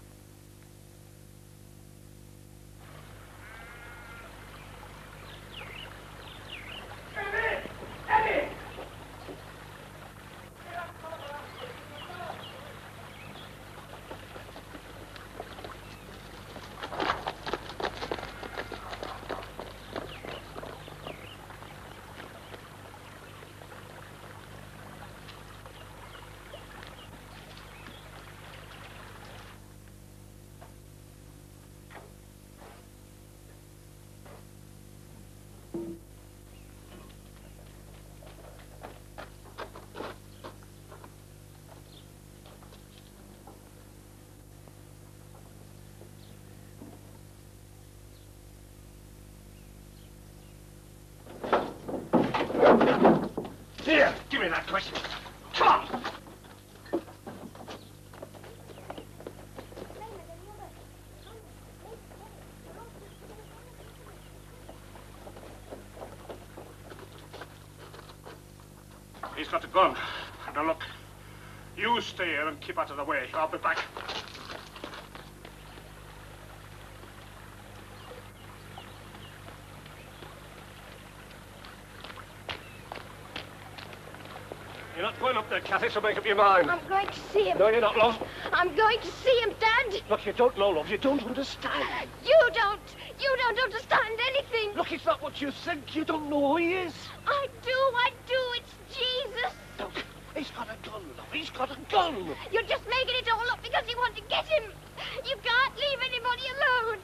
Here, give me that question. Come on! He's got a gun. Now look, you stay here and keep out of the way. I'll be back. not going up there, Cathy, so make up your mind. I'm going to see him. No, you're not, love. I'm going to see him, Dad. Look, you don't know, love. You don't understand. You don't. You don't understand anything. Look, it's not what you think. You don't know who he is. I do. It's Jesus. Look, he's got a gun, love. He's got a gun. You're just making it all up because you want to get him. You can't leave anybody alone.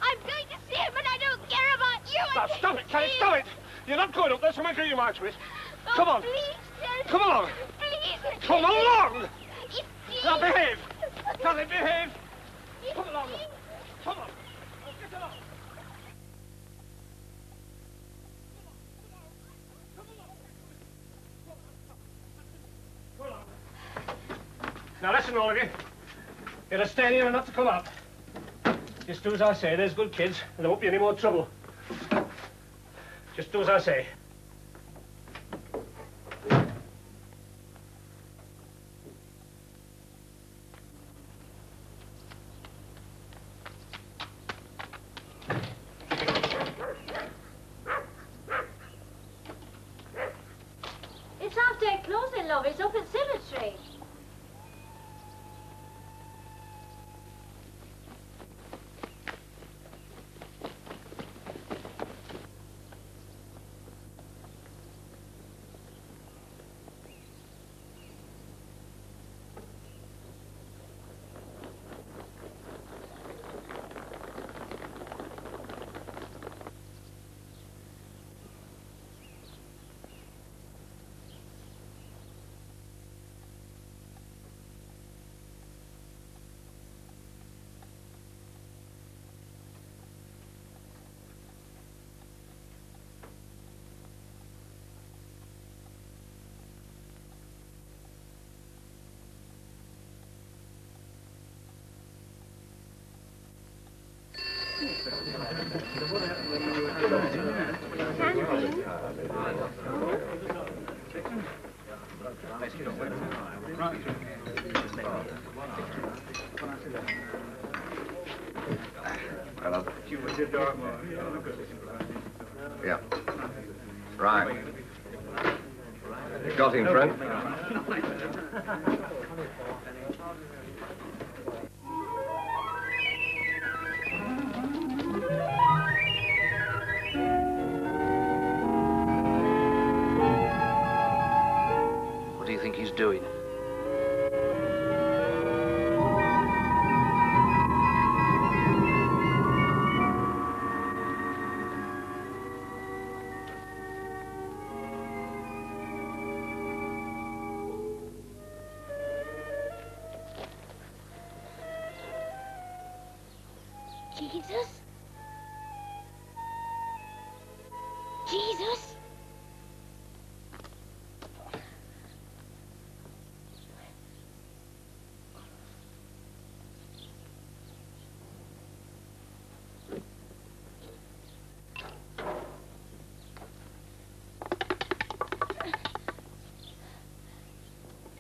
I'm going to see him, and I don't care about you. Now, stop it, Cathy, stop it. You're not going up there, so make up your mind to it. Oh, Come on. Please, Dad. Come along. Please. Come along. It's Jesus. Now, behave. Cathy, behave. Come along. Come on. Get along. Now listen, all of you. You're to stay here and not to come out. Just do as I say. There's good kids, and there won't be any more trouble. Just do as I say. It's half-day closing, love. It's up at Cemetery. Hello. Yeah. Right. You got him, friend? What do you think he's doing? Jesus? Jesus?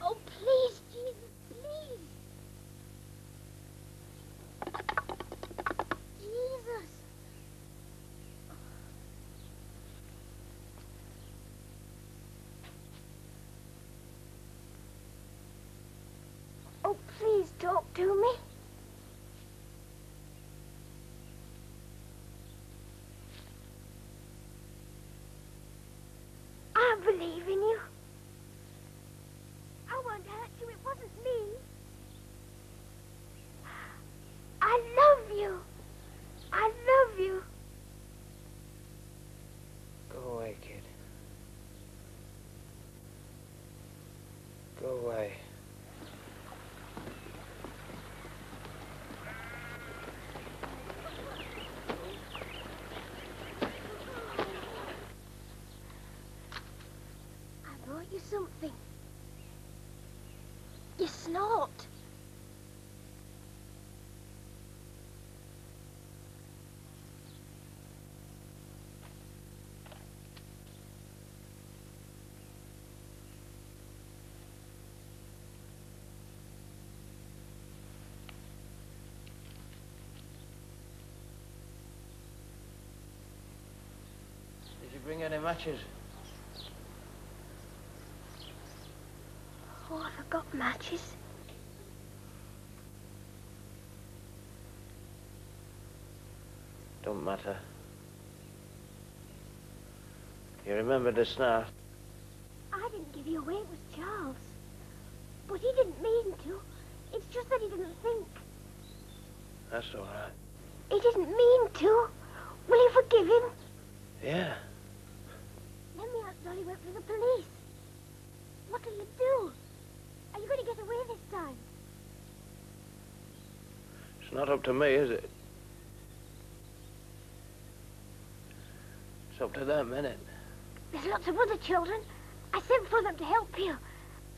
Oh, please, Jesus, please. Jesus. Oh, please talk to me. I believe in you. I won't hurt you. It wasn't me. I love you. I love you. Go away, kid. Go away. I brought you something. You snort. Did you bring any matches? matches. Don't matter. You remember the snap? I didn't give you away, it was Charles. But he didn't mean to. It's just that he didn't think. That's all right. He didn't mean to. Will you forgive him? Yeah. Let me ask Dolly went for the police. What'll you do? Are you going to get away this time? It's not up to me, is it? It's up to them, innit? There's lots of other children. I sent for them to help you.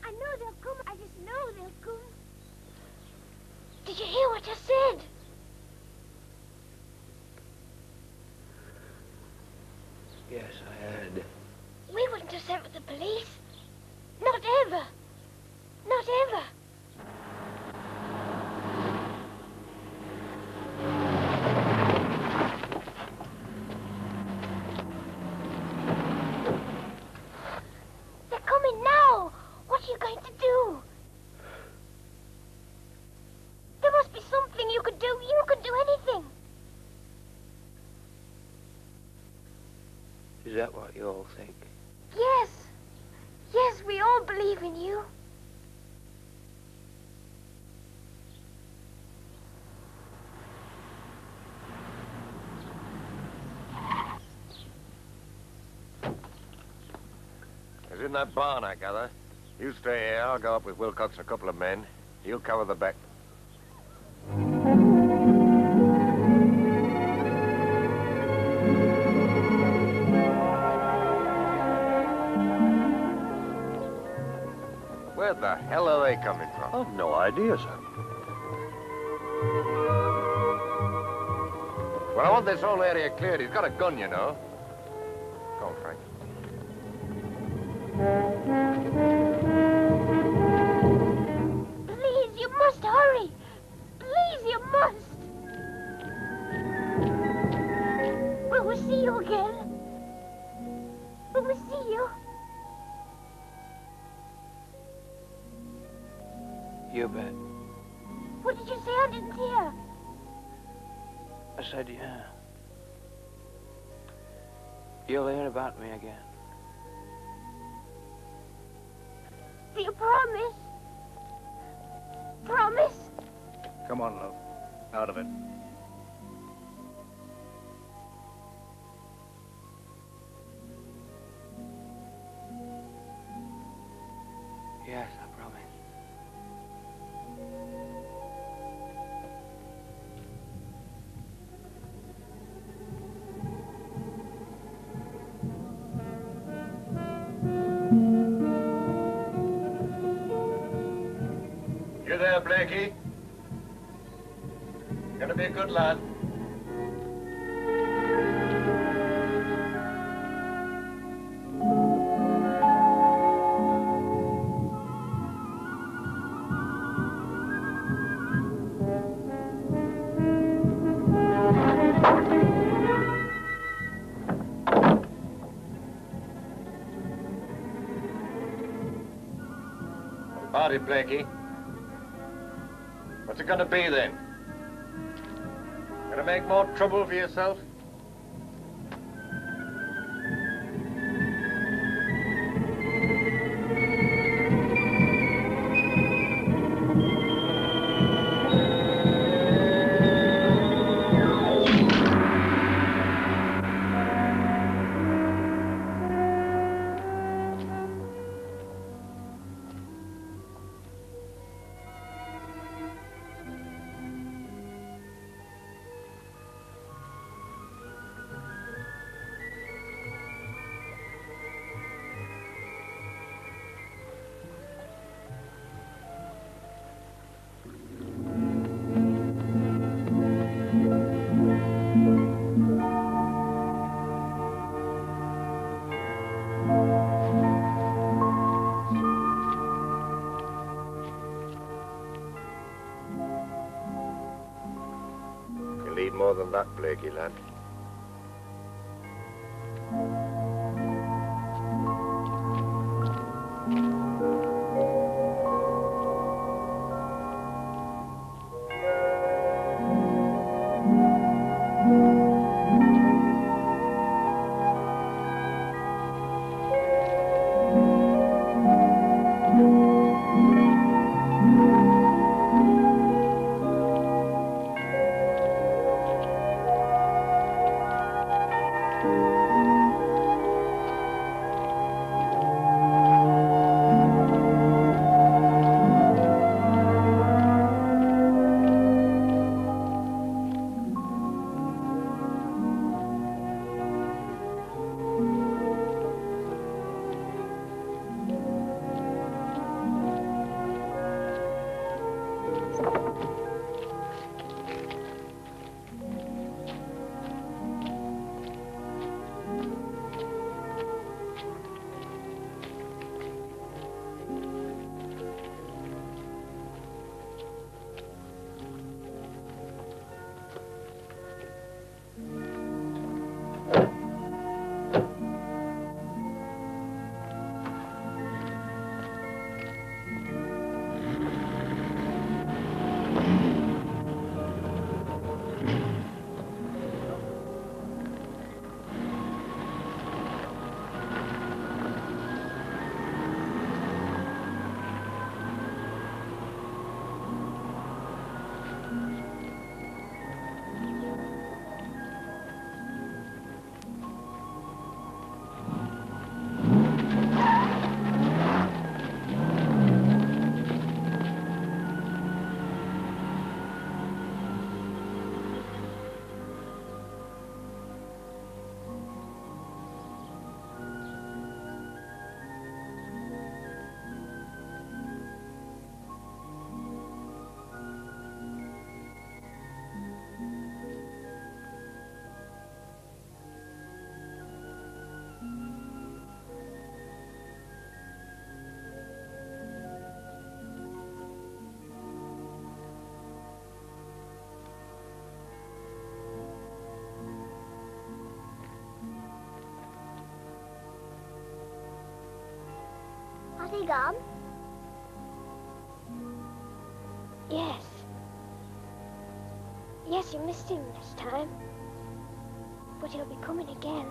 I know they'll come. I just know they'll come. Did you hear what I said? Yes, I heard. We wouldn't have sent for the police. Not ever. Not ever. They're coming now. What are you going to do? There must be something you could do. You could do anything. Is that what you all think? Yes. Yes, we all believe in you. He's in that barn, I gather. You stay here. I'll go up with Wilcox and a couple of men. He'll cover the back. Where the hell are they coming from? I've no idea, sir. Well, I want this whole area cleared. He's got a gun, you know. Go on, Frank. Please, you must hurry. Please, you must. Will we see you again? Will we see you? You bet. What did you say? I didn't hear. I said, yeah. You'll hear about me again. Do you promise? Promise? Come on, love. Out of it. Yes, I promise. You there, Blakey? Gonna be a good lad. Howdy, Blakey. What's it gonna be then? Gonna make more trouble for yourself? You need more than that, Blakey, lad. Has he gone? Yes. Yes, you missed him this time. But he'll be coming again.